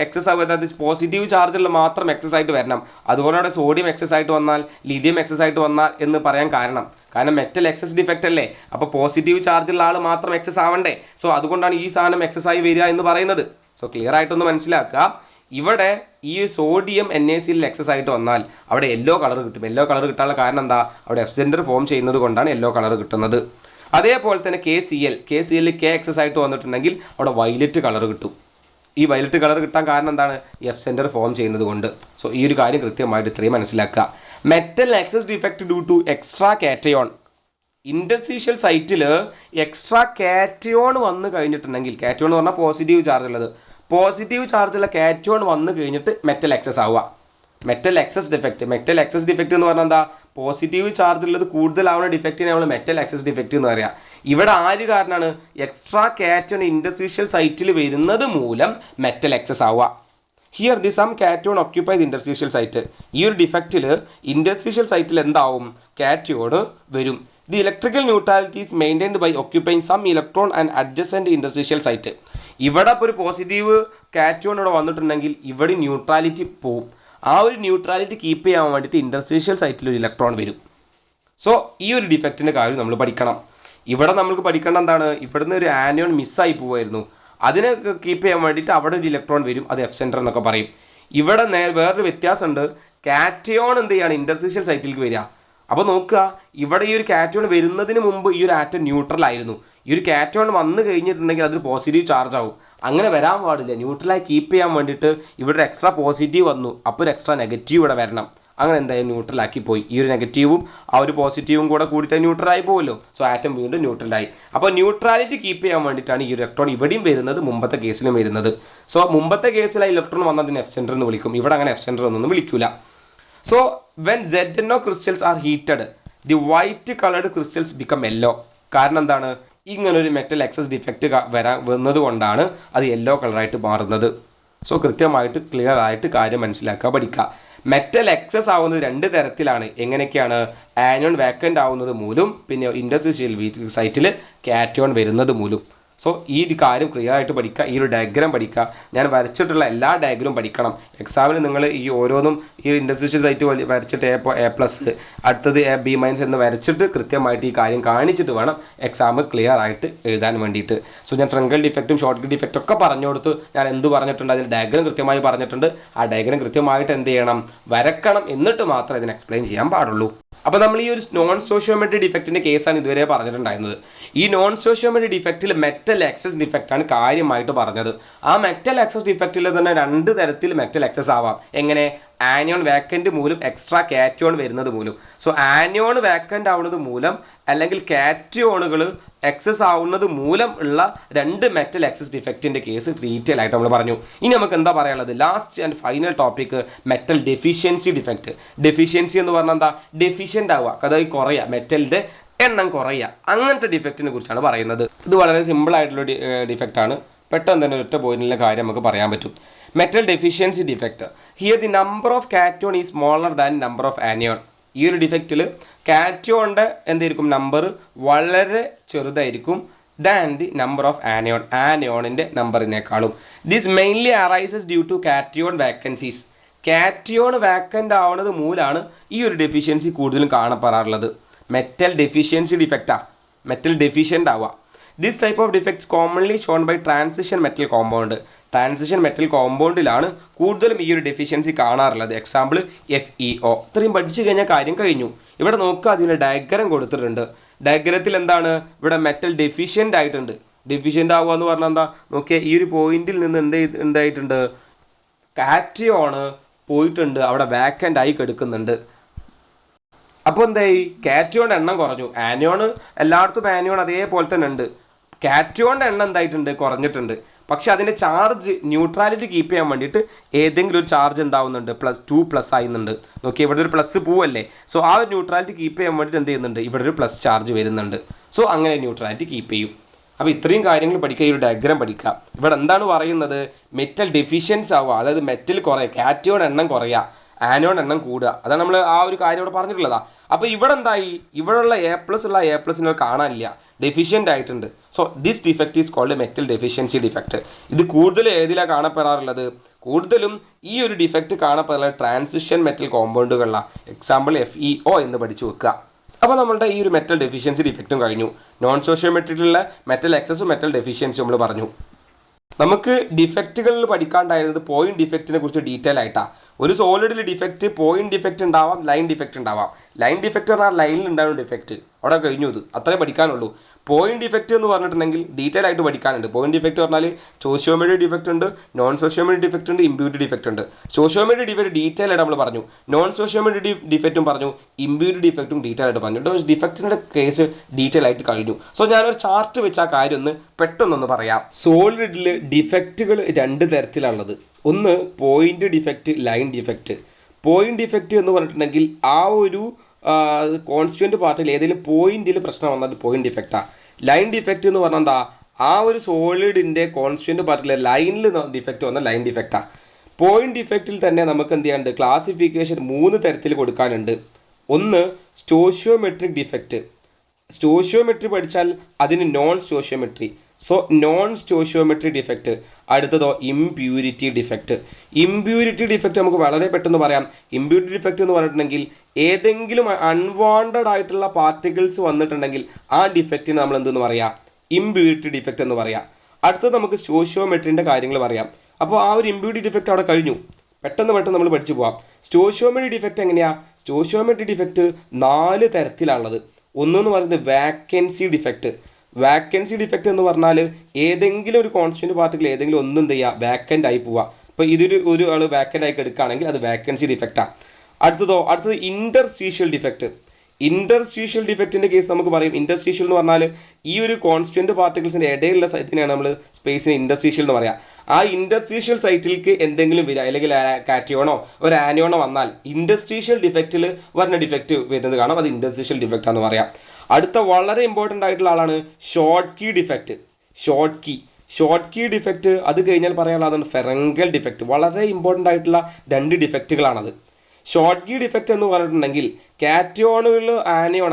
എക്സസ് ആകുന്നത് പോസിറ്റീവ് ചാർജുള്ള മാത്രം എക്സസ് ആയിട്ട് വരണം. അതുകൊണ്ടാണ് സോഡിയം എക്സസ് ആയിട്ട് വന്നാൽ, ലിഥിയം എക്സസ് ആയിട്ട് വന്നാൽ എന്ന് പറയാൻ കാരണം മെറ്റൽ എക്സസ് ഡിഫക്റ്റ് അല്ലേ. അപ്പോൾ പോസിറ്റീവ് ചാർജുള്ള ആൾ മാത്രം എക്സസ് ആവണ്ടേ. സോ അതുകൊണ്ടാണ് ഈ സാധനം എക്സസ് ആയി വരിക എന്ന് പറയുന്നത്. സോ ക്ലിയർ ആയിട്ടൊന്ന് മനസ്സിലാക്കുക. ഇവിടെ ഈ സോഡിയം NaCl എക്സസ് ആയിട്ട് വന്നാൽ അവിടെ യെല്ലോ കളർ കിട്ടും. യെല്ലോ കളർ കിട്ടാനുള്ള കാരണം എന്താ, അവിടെ എഫ് സെൻറ്റർ ഫോം ചെയ്യുന്നത് കൊണ്ടാണ് യെല്ലോ കളർ കിട്ടുന്നത്. അതേപോലെ തന്നെ KCl K എക്സസ് ആയിട്ട് വന്നിട്ടുണ്ടെങ്കിൽ അവിടെ വയലറ്റ് കളർ കിട്ടും. ഈ വയലറ്റ് കളർ കിട്ടാൻ കാരണം എന്താണ്, എഫ് സെൻറ്റർ ഫോം ചെയ്യുന്നത് കൊണ്ട്. സോ ഈ ഒരു കാര്യം കൃത്യമായിട്ട് ഇത്രയും മനസ്സിലാക്കുക. Metal excess defect due to extra cation. Interstitial സൈറ്റിൽ എക്സ്ട്രാ കാറ്റയോൺ വന്നു കഴിഞ്ഞിട്ടുണ്ടെങ്കിൽ, കാറ്റയോൺ എന്ന് പറഞ്ഞാൽ പോസിറ്റീവ് ചാർജ് ഉള്ളത്, പോസിറ്റീവ് ചാർജുള്ള കാറ്റയോൺ വന്നു കഴിഞ്ഞിട്ട് മെറ്റൽ എക്സസ് ആവുക. മെറ്റൽ എക്സസ് ഡിഫക്റ്റ് എന്ന് പറഞ്ഞാൽ എന്താ, പോസിറ്റീവ് ചാർജ് ഉള്ളത് കൂടുതലാവുന്ന ഡിഫക്റ്റിനെ നമ്മൾ മെറ്റൽ എക്സസ് ഡിഫക്റ്റ് എന്ന് പറയാം. ഇവിടെ ആര് കാരണമാണ്, എക്സ്ട്രാ കാറ്റയോൺ ഇൻറ്റർസ്റ്റീഷ്യൽ സൈറ്റിൽ വരുന്നത് മൂലം മെറ്റൽ എക്സസ് ആവുക. Here the some cation occupy the interstitial site. ഈ ഒരു ഡിഫക്റ്റിൽ ഇൻറ്റർസ്റ്റീഷ്യൽ സൈറ്റിൽ എന്താവും, കാറ്റയോൺ വരും. The electrical neutrality is maintained by occupying some electron and adjacent interstitial site. ഇവിടെ ഇപ്പോൾ ഒരു പോസിറ്റീവ് കാറ്റയോൺ ഇവിടെ വന്നിട്ടുണ്ടെങ്കിൽ ഇവിടെ ന്യൂട്രാലിറ്റി പോവും. ആ ഒരു ന്യൂട്രാലിറ്റി കീപ്പ് ചെയ്യാൻ വേണ്ടിയിട്ട് ഇൻറ്റർസ്റ്റീഷ്യൽ സൈറ്റിൽ ഒരു ഇലക്ട്രോൺ വരും. സോ ഈ ഒരു ഡിഫക്റ്റിൻ്റെ കാര്യം നമ്മൾ പഠിക്കണം. ഇവിടെ നമുക്ക് പഠിക്കേണ്ട എന്താണ്, ഇവിടുന്ന് ഒരു ആനിയോൺ മിസ്സായി പോവായിരുന്നു, അതിനെ കീപ്പ് ചെയ്യാൻ വേണ്ടിയിട്ട് അവിടെ ഒരു ഇലക്ട്രോൺ വരും, അത് എഫ് സെൻറ്റർ എന്നൊക്കെ പറയും. ഇവിടെ വേറൊരു വ്യത്യാസമുണ്ട്, കാറ്റയോൺ എന്ത് ചെയ്യാണ്, ഇൻറ്റർസ്റ്റീഷ്യൽ സൈറ്റിലേക്ക് വരിക. അപ്പോൾ നോക്കുക, ഇവിടെ ഈ ഒരു കാറ്റയോൺ വരുന്നതിന് മുമ്പ് ഈ ഒരു ആറ്റം ന്യൂട്രൽ ആയിരുന്നു. ഈ ഒരു കാറ്റയോൺ വന്നു കഴിഞ്ഞിട്ടുണ്ടെങ്കിൽ അതൊരു പോസിറ്റീവ് ചാർജ് ആവും. അങ്ങനെ വരാൻ പാടില്ല. ന്യൂട്രലായി കീപ്പ് ചെയ്യാൻ വേണ്ടിയിട്ട് ഇവിടെ എക്സ്ട്രാ പോസിറ്റീവ് വന്നു, അപ്പോൾ ഒരു എക്സ്ട്രാ നെഗറ്റീവ് ഇവിടെ വരണം. അങ്ങനെ എന്തായാലും ന്യൂട്രലാക്കി പോയി. ഈ ഒരു നെഗറ്റീവും ആ ഒരു പോസിറ്റീവും കൂടെ കൂടിയിട്ട് ന്യൂട്രലായി പോകുമല്ലോ. സോ ആറ്റം വീണ്ടും ന്യൂട്രലായി. അപ്പോൾ ന്യൂട്രാലിറ്റി കീപ്പ് ചെയ്യാൻ വേണ്ടിയിട്ടാണ് ഈ ഇലക്ട്രോൺ ഇവിടെയും വരുന്നത്, മുമ്പത്തെ കേസിലും വരുന്നത്. സോ മുമ്പത്തെ കേസിൽ ആ ഇലക്ട്രോൺ വന്നതിന് എഫ് സെൻറ്റർ എന്ന് വിളിക്കും, ഇവിടെ അങ്ങനെ എഫ് സെൻറ്റർ ഒന്നും വിളിക്കില്ല. So when ZnO crystals R heated, the white coloured crystals become yellow. കാരണം എന്താണ്, ഇങ്ങനൊരു മെറ്റൽ എക്സസ് ഡിഫക്റ്റ് വന്നത് കൊണ്ടാണ് അത് യെല്ലോ കളറായിട്ട് മാറുന്നത്. സോ കൃത്യമായിട്ട് ക്ലിയർ ആയിട്ട് കാര്യം മനസ്സിലാക്കുക, പഠിക്കുക. മെറ്റൽ എക്സസ് ആവുന്നത് രണ്ട് തരത്തിലാണ്. എങ്ങനെയൊക്കെയാണ്, ആനിയോൺ വാക്കൻ്റ് ആവുന്നത് മൂലം, പിന്നെ ഇൻറ്റർസ്റ്റീഷ്യൽ സൈറ്റിൽ കാറ്റയോൺ വരുന്നത് മൂലം. സോ ഈ ഒരു കാര്യം ക്ലിയർ ആയിട്ട് പഠിക്കുക. ഈ ഒരു ഡയഗ്രാം പഠിക്കുക. ഞാൻ വരച്ചിട്ടുള്ള എല്ലാ ഡയഗ്രാം പഠിക്കണം. എക്സാമിന് നിങ്ങൾ ഈ ഓരോന്നും ഈ ഇൻറ്റർസ്റ്റീഷ്യൽ സൈറ്റ് വരച്ചിട്ട് A+, അടുത്തത് B- എന്ന് വരച്ചിട്ട് കൃത്യമായിട്ട് ഈ കാര്യം കാണിച്ചിട്ട് വേണം എക്സാം ക്ലിയർ ആയിട്ട് എഴുതാൻ വേണ്ടിയിട്ട്. സോ ഞാൻ ഫ്രങ്കൽ ഡിഫക്റ്റും ഷോർട്ട് ഡിഫക്റ്റും ഒക്കെ പറഞ്ഞു കൊടുത്തു. ഞാൻ എന്ത് പറഞ്ഞിട്ടുണ്ട്, അതിന് ഡയഗ്രാം കൃത്യമായി പറഞ്ഞിട്ടുണ്ട്. ആ ഡയഗ്രാം കൃത്യമായിട്ട് എന്ത് ചെയ്യണം, വരക്കണം. എന്നിട്ട് മാത്രമേ ഇതിന് എക്സ്പ്ലെയിൻ ചെയ്യാൻ പാടുള്ളൂ. അപ്പോൾ നമ്മൾ ഈ ഒരു നോൺ സ്റ്റോഷിയോമെട്രി ഡിഫക്റ്റിൻ്റെ കേസാണ് ഇതുവരെ പറഞ്ഞിട്ടുണ്ടായിരുന്നത്. ഈ നോൺ സ്റ്റോഷിയോമെട്രി ഡിഫക്റ്റിൽ മെറ്റൽ എക്സസ് ഡിഫക്റ്റാണ് കാര്യമായിട്ട് പറഞ്ഞത്. ആ മെറ്റൽ എക്സസ് ഡിഫക്റ്റിൽ തന്നെ രണ്ട് തരത്തിൽ മെറ്റൽ എക്സസ് ആവാം. എങ്ങനെ, ആനിയോൺ വാക്കൻ്റ് മൂലം എക്സ്ട്രാ കാറ്റയോൺ വരുന്നത് മൂലം. സോ ആനിയോൺ വാക്കൻ്റ് ആവുന്നത് മൂലം അല്ലെങ്കിൽ കാറ്റയോണുകൾ എക്സസ് ആവുന്നത് മൂലം ഉള്ള രണ്ട് മെറ്റൽ എക്സസ് ഡിഫക്റ്റിൻ്റെ കേസ് ഡീറ്റെയിൽ ആയിട്ട് നമ്മൾ പറഞ്ഞു. ഇനി നമുക്ക് എന്താ പറയാനുള്ളത്, last and final topic metal deficiency defect. Deficiency എന്ന് പറഞ്ഞാൽ എന്താ, ഡെഫിഷ്യൻ്റ് ആവുക, അതായത് കുറയുക, മെറ്റലിൻ്റെ എണ്ണം കുറയുക, അങ്ങനത്തെ ഡിഫക്റ്റിനെ കുറിച്ചാണ് പറയുന്നത്. ഇത് വളരെ സിമ്പിൾ ആയിട്ടുള്ള ഡിഫക്റ്റാണ്. പെട്ടെന്ന് തന്നെ ഒറ്റ പോയിന്റിലെ കാര്യം നമുക്ക് പറയാൻ പറ്റും. Metal deficiency defect. Here the number of cation is smaller than number of anion. ഈ ഒരു ഡിഫക്റ്റിൽ കാറ്റയോണിൻ്റെ എന്തായിരിക്കും, നമ്പർ വളരെ ചെറുതായിരിക്കും than the number of anion, ആനിയോണിൻ്റെ നമ്പറിനേക്കാളും. This mainly arises due to cation vacancies. Cation vacant ആവുന്നത് മൂലമാണ് ഈ ഒരു ഡെഫിഷ്യൻസി കൂടുതലും കാണപ്പെടാറുള്ളത്. മെറ്റൽ ഡെഫിഷ്യൻസി ഡിഫക്റ്റാണ്, മെറ്റൽ ഡെഫിഷ്യൻ്റ് ആവുക. This type of defects commonly shown by transition metal compound. Transition metal കോമ്പൗണ്ടിലാണ് കൂടുതലും ഈ ഒരു ഡെഫിഷ്യൻസി കാണാറുള്ളത്. Example FeO. ഇത്രയും പഠിച്ചു കഴിഞ്ഞാൽ കാര്യം കഴിഞ്ഞു. ഇവിടെ നോക്കുക, അതിന് ഡയഗ്രാം കൊടുത്തിട്ടുണ്ട്. ഡയഗ്രത്തിൽ എന്താണ്, ഇവിടെ മെറ്റൽ ഡെഫിഷ്യൻ്റ് ആയിട്ടുണ്ട്. ഡെഫിഷ്യൻ്റ് ആവുക എന്ന് പറഞ്ഞാൽ എന്താ നോക്കിയാൽ, ഈ ഒരു പോയിന്റിൽ നിന്ന് എന്തായിട്ടുണ്ട്, കാറ്റയോണ് പോയിട്ടുണ്ട്, അവിടെ വാക്കൻ്റ് ആയി കിടക്കുന്നുണ്ട്. അപ്പോൾ എന്തായി, കാറ്റയോണിൻ്റെ എണ്ണം കുറഞ്ഞു. ആനിയോൺ എല്ലായിടത്തും ആനിയോൺ അതേപോലെ തന്നെ ഉണ്ട്. കാറ്റയോണിൻ്റെ എണ്ണം എന്തായിട്ടുണ്ട്, കുറഞ്ഞിട്ടുണ്ട്. പക്ഷെ അതിൻ്റെ ചാർജ് ന്യൂട്രാലിറ്റി കീപ്പ് ചെയ്യാൻ വേണ്ടിയിട്ട് ഏതെങ്കിലും ഒരു ചാർജ് എന്താവുന്നുണ്ട്, +2 ആകുന്നുണ്ട്. നോക്കി, ഇവിടെ ഒരു പ്ലസ് പോവല്ലേ. സോ ആ ഒരു ന്യൂട്രാലിറ്റി കീപ്പ് ചെയ്യാൻ വേണ്ടിയിട്ട് എന്ത് ചെയ്യുന്നുണ്ട്, ഇവിടെ ഒരു പ്ലസ് ചാർജ് വരുന്നുണ്ട്. സോ അങ്ങനെ ന്യൂട്രാലിറ്റി കീപ്പ് ചെയ്യും. അപ്പോൾ ഇത്രയും കാര്യങ്ങൾ പഠിക്കുക, ഈ ഒരു ഡയഗ്രാം പഠിക്കുക. ഇവിടെ എന്താണ് പറയുന്നത്, മെറ്റൽ ഡെഫിഷ്യൻസ് ആവുക, അതായത് മെറ്റൽ കുറയുക, കാറ്റയോൺ എണ്ണം കുറയുക, ആനോൺ എണ്ണം കൂടുക. അതാണ് നമ്മൾ ആ ഒരു കാര്യം ഇവിടെ പറഞ്ഞിട്ടുള്ളതാ. അപ്പോൾ ഇവിടെ എന്തായി, ഇവിടെയുള്ള A+നെ കാണാനില്ല, ഡെഫിഷ്യൻ്റ് ആയിട്ടുണ്ട്. So this defect is called metal deficiency defect. ഇത് കൂടുതൽ ഏതിലാണ് കാണപ്പെടാറുള്ളത്, കൂടുതലും ഈ ഒരു ഡിഫക്റ്റ് കാണപ്പെടാറുള്ളത് ട്രാൻസിഷൻ മെറ്റൽ കോമ്പൗണ്ടുകളിലാണ്. എക്സാമ്പിൾ FeO എന്ന് പഠിച്ചു വെക്കുക. അപ്പോൾ നമ്മളുടെ ഈ ഒരു മെറ്റൽ ഡെഫിഷ്യൻസി ഡിഫക്റ്റും കഴിഞ്ഞു. നോൺ സോഷ്യോമെട്രിയിലുള്ള മെറ്റൽ എക്സസും മെറ്റൽ ഡെഫിഷ്യൻസിയും നമ്മൾ പറഞ്ഞു. നമുക്ക് ഡിഫക്റ്റുകളിൽ പഠിക്കാണ്ടായിരുന്നത് പോയിന്റ് ഡിഫക്റ്റിനെ കുറിച്ച് ഡീറ്റെയിൽ ആയിട്ടാണ്. ഒരു സോളിഡിൽ ഡിഫക്റ്റ് പോയിന്റ് ഡിഫക്റ്റ് ഉണ്ടാവാം, ലൈൻ ഡിഫക്റ്റ് ഉണ്ടാവാം. ലൈൻ ഡിഫക്റ്റ് പറഞ്ഞാൽ ലൈനിൽ ഉണ്ടാകുന്ന ഡിഫക്റ്റ്, അവിടെ കഴിഞ്ഞു. ഇത് അത്രേ പഠിക്കാനുള്ളൂ. പോയിന്റ് ഡിഫക്റ്റ് എന്ന് പറഞ്ഞിട്ടുണ്ടെങ്കിൽ ഡീറ്റെയിൽ ആയിട്ട് പഠിക്കാനുണ്ട്. പോയിന്റ് ഡിഫക്റ്റ് പറഞ്ഞാൽ സോഷ്യോമെട്രി ഡിഫക്റ്റ് ഉണ്ട്, നോൺ സോഷ്യോമെട്രി ഡിഫക്റ്റ് ഉണ്ട്, ഇമ്പ്യൂരിറ്റി ഡിഫക്റ്റ് ഉണ്ട്. സോഷ്യോമെട്രി ഡിഫക്റ്റ് ഡീറ്റെയിൽ ആയിട്ട് നമ്മൾ പറഞ്ഞു, നോൺ സോഷ്യോമെട്രി ഡിഫക്റ്റും പറഞ്ഞു, ഇമ്പ്യൂരിറ്റി ഡിഫക്റ്റും ഡീറ്റെയിൽ ആയിട്ട് പറഞ്ഞു. ഡിഫക്റ്റിൻ്റെ കേസ് ഡീറ്റെയിൽ ആയിട്ട് കഴിഞ്ഞു. സോ ഞാനൊരു ചാർട്ട് വെച്ച് ആ കാര്യം ഒന്ന് പെട്ടെന്നൊന്ന് പറയാം. സോളിഡിൽ ഡിഫക്റ്റുകൾ 2 തരത്തിലുള്ളത്. ഒന്ന് point defect, line defect. Point defect എന്ന് പറഞ്ഞിട്ടുണ്ടെങ്കിൽ ആ ഒരു കോൺസ്റ്റുവൻറ്റ് പാർട്ടിൽ ഏതെങ്കിലും പോയിന്റിൽ പ്രശ്നം വന്നാൽ അത് പോയിന്റ് ഡിഫക്റ്റാണ്. ലൈൻ ഡിഫക്റ്റ് എന്ന് പറഞ്ഞാൽ എന്താ, ആ ഒരു സോളിഡിൻ്റെ കോൺസ്റ്റുവൻറ്റ് പാർട്ടിലെ ലൈനിൽ ഡിഫക്റ്റ് വന്നാൽ ലൈൻ ഡിഫക്റ്റാണ്. പോയിന്റ് ഡിഫക്റ്റിൽ തന്നെ നമുക്ക് എന്ത് ചെയ്യാനുണ്ട്, ക്ലാസിഫിക്കേഷൻ 3 തരത്തിൽ കൊടുക്കാനുണ്ട്. ഒന്ന് സ്റ്റോഷ്യോമെട്രിക് ഡിഫക്റ്റ്. സ്റ്റോഷ്യോമെട്രി പഠിച്ചാൽ അതിന് non stoichiometry. So non stoichiometry defect. അടുത്തതോ ഇംപ്യൂരിറ്റി ഡിഫക്റ്റ്. ഇംപ്യൂരിറ്റി ഡിഫക്റ്റ് നമുക്ക് വളരെ പെട്ടെന്ന് പറയാം. ഇംപ്യൂരിറ്റി ഡിഫക്റ്റ് എന്ന് പറഞ്ഞിട്ടുണ്ടെങ്കിൽ ഏതെങ്കിലും അൺവാണ്ടഡ് ആയിട്ടുള്ള പാർട്ടിക്കിൾസ് വന്നിട്ടുണ്ടെങ്കിൽ ആ ഡിഫക്റ്റിന് നമ്മൾ എന്തെന്ന് പറയാം, ഇംപ്യൂരിറ്റി ഡിഫക്റ്റ് എന്ന് പറയാം. അടുത്തത് നമുക്ക് സ്റ്റോഷ്യോമെട്രിൻ്റെ കാര്യങ്ങൾ പറയാം. അപ്പോൾ ആ ഒരു ഇംപ്യൂരിറ്റി ഡിഫക്റ്റ് അവിടെ കഴിഞ്ഞു. പെട്ടെന്ന് നമ്മൾ പഠിച്ചു പോവാം. സ്റ്റോഷ്യോമെട്രി ഡിഫക്റ്റ് എങ്ങനെയാണ്? Stoichiometry defect 4 തരത്തിലുള്ളത്. ഒന്നെന്ന് പറയുന്നത് വാക്കൻസി ഡിഫക്റ്റ്. വാക്കൻസി ഡിഫക്റ്റ് എന്ന് പറഞ്ഞാൽ ഏതെങ്കിലും ഒരു കോൺസ്റ്റന്റ് പാർട്ടിക്കിൾ ഏതെങ്കിലും ഒന്നും എന്ത് ചെയ്യുക, വാക്കൻ്റ് ആയി പോവുക. ഇപ്പോൾ ഒരു ആൾ വാക്കൻ്റ് ആയി എടുക്കുകയാണെങ്കിൽ അത് വാക്കൻസി ഡിഫക്റ്റാണ്. അടുത്തത് ഇൻ്റർസ്റ്റീഷ്യൽ ഡിഫക്റ്റ്. ഇൻ്റർസ്റ്റീഷ്യൽ ഡിഫക്റ്റിൻ്റെ കേസ് നമുക്ക് പറയും. ഇൻ്റർസ്റ്റീഷ്യൽ എന്ന് പറഞ്ഞാൽ ഈ ഒരു കോൺസ്റ്റന്റ് പാർട്ടിക്കിൾസിൻ്റെ ഇടയിലുള്ള സൈറ്റിനെയാണ് നമ്മൾ സ്പേസിന് ഇൻ്റർസ്റ്റീഷ്യൽ എന്ന് പറയാം. ആ ഇൻ്റർസ്റ്റീഷ്യൽ സൈറ്റിലേക്ക് എന്തെങ്കിലും വരിക, അല്ലെങ്കിൽ കാറ്റിയോണോ ഒരു ആനിയോണോ വന്നാൽ ഇൻ്റർസ്റ്റീഷ്യൽ ഡിഫക്റ്റിൽ വരുന്ന ഡിഫക്റ്റ് വരുന്നത് കാണാം. അത് ഇൻ്റർസ്റ്റീഷ്യൽ ഡിഫക്റ്റ് ആണെന്ന് പറയാം. അടുത്ത വളരെ ഇമ്പോർട്ടൻ്റ് ആയിട്ടുള്ള ആളാണ് Schottky defect. Schottky defect അത് കഴിഞ്ഞാൽ പറയാനുള്ളതാണ് ഫെറങ്കൽ ഡിഫക്റ്റ്. വളരെ ഇമ്പോർട്ടൻ്റ് ആയിട്ടുള്ള 2 ഡിഫക്റ്റുകളാണത്. ഷോർട്ട് കീ ഡിഫക്റ്റ് എന്ന് പറഞ്ഞിട്ടുണ്ടെങ്കിൽ കാറ്റയോണുകളിൽ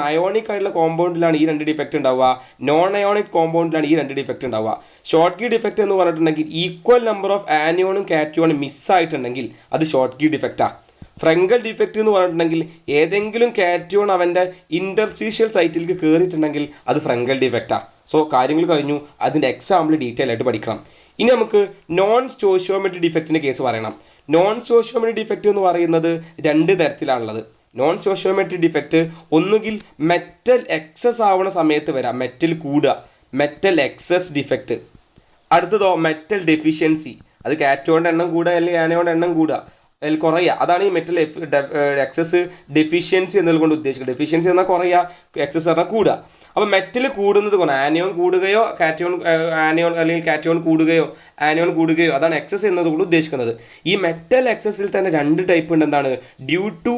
അയോണിക് ആയിട്ടുള്ള കോമ്പൗണ്ടിലാണ് ഈ 2 ഡിഫക്റ്റ് ഉണ്ടാവുക, നോൺ അയോണിക് കോമ്പൗണ്ടിലാണ് ഈ 2 ഡിഫക്റ്റ് ഉണ്ടാവുക. ഷോർട്ട് കീ ഡിഫക്റ്റ് എന്ന് പറഞ്ഞിട്ടുണ്ടെങ്കിൽ ഈക്വൽ നമ്പർ ഓഫ് ആനിയോണും കാറ്റയോണും മിസ്സായിട്ടുണ്ടെങ്കിൽ അത് ഷോർട്ട് കീ ഡിഫക്റ്റാണ്. ഫ്രങ്കൽ ഡിഫക്റ്റ് എന്ന് പറഞ്ഞിട്ടുണ്ടെങ്കിൽ ഏതെങ്കിലും കാറ്റയോൺ അവൻ്റെ ഇൻ്റർസ്റ്റീഷ്യൽ സൈറ്റിലേക്ക് കയറിയിട്ടുണ്ടെങ്കിൽ അത് ഫ്രങ്കൽ ഡിഫക്റ്റാണ്. സോ കാര്യങ്ങൾ കഴിഞ്ഞു. അതിൻ്റെ എക്സാമ്പിൾ ഡീറ്റെയിൽ ആയിട്ട് പഠിക്കണം. ഇനി നമുക്ക് നോൺ സ്റ്റോഷ്യോമെട്രി ഡിഫക്റ്റിൻ്റെ കേസ് പറയണം. നോൺ സ്റ്റോഷ്യോമെട്രി ഡിഫക്റ്റ് എന്ന് പറയുന്നത് 2 തരത്തിലാണുള്ളത്. നോൺ സ്റ്റോഷ്യോമെട്രി ഡിഫക്റ്റ് ഒന്നുകിൽ മെറ്റൽ എക്സസ് ആവുന്ന സമയത്ത് വരാം, മെറ്റൽ കൂടുക, മെറ്റൽ എക്സസ് ഡിഫക്റ്റ്. അടുത്തതോ മെറ്റൽ ഡെഫിഷ്യൻസി, അത് കാറ്റയോണിൻ്റെ എണ്ണം കൂടുക അല്ലെങ്കിൽ ആനയോണിൻ്റെ എണ്ണം കൂടുക, അതിൽ കുറയുക. അതാണ് ഈ മെറ്റൽ എക്സസ് ഡെഫിഷ്യൻസി എന്നതുകൊണ്ട് ഉദ്ദേശിക്കുന്നത്. ഡെഫിഷ്യൻസി എന്നാൽ കുറയുക, എക്സസ് പറഞ്ഞാൽ കൂടുക. അപ്പോൾ മെറ്റൽ കൂടുന്നത് കൊണ്ട് ആനിയോൺ കൂടുകയോ ആനിയോൺ അല്ലെങ്കിൽ കാറ്റയോൺ കൂടുകയോ ആനിയോൺ കൂടുകയോ അതാണ് എക്സസ് എന്നതുകൊണ്ട് ഉദ്ദേശിക്കുന്നത്. ഈ മെറ്റൽ എക്സസിൽ തന്നെ 2 ടൈപ്പ് ഉണ്ട്. എന്താണ്? Due to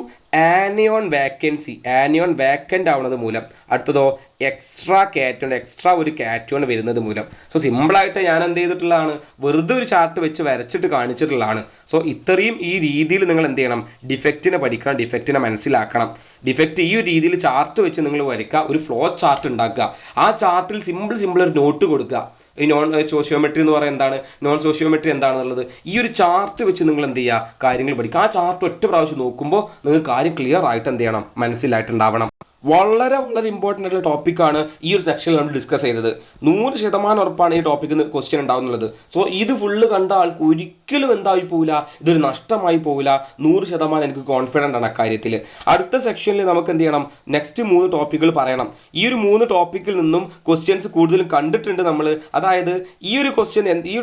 anion vacancy, anion vacant ആവുന്നത് മൂലം. അടുത്തതോ എക്സ്ട്രാ ഒരു കാറ്റയോൺ വരുന്നത് മൂലം. സോ സിമ്പിളായിട്ട് ഞാൻ എന്ത് ചെയ്തിട്ടുള്ളതാണ്, വെറുതെ ഒരു ചാർട്ട് വെച്ച് വരച്ചിട്ട് കാണിച്ചിട്ടുള്ളതാണ്. സോ ഇത്രയും ഈ രീതിയിൽ നിങ്ങൾ എന്ത് ചെയ്യണം, ഡിഫക്റ്റിനെ പഠിക്കണം, ഡിഫക്റ്റിനെ മനസ്സിലാക്കണം. ഡിഫക്റ്റ് ഈ ഒരു രീതിയിൽ ചാർട്ട് വെച്ച് നിങ്ങൾ വരയ്ക്കുക, ഒരു ഫ്ലോ ചാർട്ട് ഉണ്ടാക്കുക. ആ ചാർട്ടിൽ സിമ്പിൾ ഒരു നോട്ട് കൊടുക്കുക. ഈ നോൺ സോഷ്യോമെട്രി എന്ന് പറയുന്നത് എന്താണ്, നോൺ സോഷ്യോമെട്രി എന്താണെന്നുള്ളത് ഈ ഒരു ചാർട്ട് വെച്ച് നിങ്ങൾ എന്ത് ചെയ്യുക, കാര്യങ്ങൾ പഠിക്കുക. ആ ചാർട്ട് ഒറ്റ പ്രാവശ്യം നോക്കുമ്പോൾ നിങ്ങൾക്ക് കാര്യം ക്ലിയർ ആയിട്ട് എന്ത് ചെയ്യണം, മനസ്സിലായിട്ടുണ്ടാവണം. വളരെ ഇമ്പോർട്ടൻ്റ് ആയിട്ടുള്ള ടോപ്പിക്കാണ് ഈ ഒരു സെക്ഷനിൽ നമ്മൾ ഡിസ്കസ് ചെയ്തത്. 100% ഉറപ്പാണ് ഈ ടോപ്പിക്കിൽ നിന്ന് ക്വസ്റ്റ്യൻ ഉണ്ടാവുന്നുള്ളത്. സോ ഇത് ഫുള്ള് കണ്ട ആൾക്ക് ഒരിക്കലും ഒരിക്കലും എന്തായി പോവില്ല, ഇതൊരു നഷ്ടമായി പോവില്ല. 100% എനിക്ക് കോൺഫിഡൻ്റ് ആണ് അക്കാര്യത്തിൽ. അടുത്ത സെക്ഷനിൽ നമുക്ക് എന്ത് ചെയ്യണം, നെക്സ്റ്റ് 3 ടോപ്പിക്കുകൾ പറയണം. ഈ ഒരു 3 ടോപ്പിക്കിൽ നിന്നും ക്വസ്റ്റ്യൻസ് കൂടുതലും കണ്ടിട്ടുണ്ട് നമ്മൾ. അതായത് ഈ ഒരു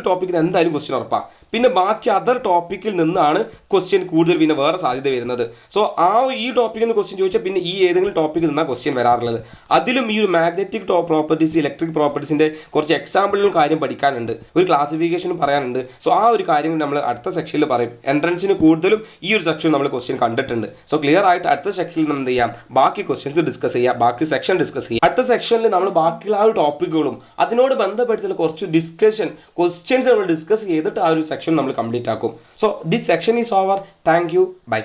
ടോപ്പിക്കിൽ എന്തായാലും ക്വസ്റ്റ്യൻ ഉറപ്പാണ്. പിന്നെ ബാക്കി അതർ ടോപ്പിക്കിൽ നിന്നാണ് ക്വസ്റ്റ്യൻ കൂടുതൽ പിന്നെ വേറെ സാധ്യത വരുന്നത്. സോ ഈ ടോപ്പിക്കിൽ നിന്ന് ക്വസ്റ്റ്യൻ ചോദിച്ചാൽ പിന്നെ ഈ ഏതെങ്കിലും ടോപ്പിക്കിൽ നിന്നാണ് ക്വസ്റ്റ്യൻ വരാറുള്ളത്. അതിലും ഈ ഒരു മാഗ്നറ്റിക് പ്രോപ്പർട്ടീസ്, ഇലക്ട്രിക് പ്രോപ്പർട്ടീസിൻ്റെ കുറച്ച് എക്സാമ്പിളും കാര്യം പഠിക്കാനുണ്ട്, ഒരു ക്ലാസിഫിക്കേഷനും പറയാനുണ്ട്. സോ ആ ഒരു കാര്യം നമ്മൾ അടുത്ത സെക്ഷനിൽ പറയും. എൻട്രൻസിന് കൂടുതലും ഈ ഒരു സെക്ഷൻ നമ്മൾ ക്വസ്റ്റ്യൻ കണ്ടിട്ടുണ്ട്. സോ ക്ലിയർ ആയിട്ട് അടുത്ത സെക്ഷനിൽ നമ്മൾ എന്ത് ചെയ്യാം, ബാക്കി ക്വസ്റ്റ്യൻസ് ഡിസ്കസ് ചെയ്യാം, ബാക്കി സെക്ഷൻ ഡിസ്കസ് ചെയ്യാം. അടുത്ത സെക്ഷനിൽ നമ്മൾ ബാക്കിയുള്ള ആ ഒരു ടോപ്പിക്കുകളും അതിനോട് ബന്ധപ്പെടുത്തിയുള്ള കുറച്ച് ക്വസ്റ്റ്യൻസ് നമ്മൾ ഡിസ്കസ് ചെയ്തിട്ട് ആ ഒരു സെക്ഷൻ നമ്മൾ കംപ്ലീറ്റ് ആക്കും. So this section is over. Thank you. By.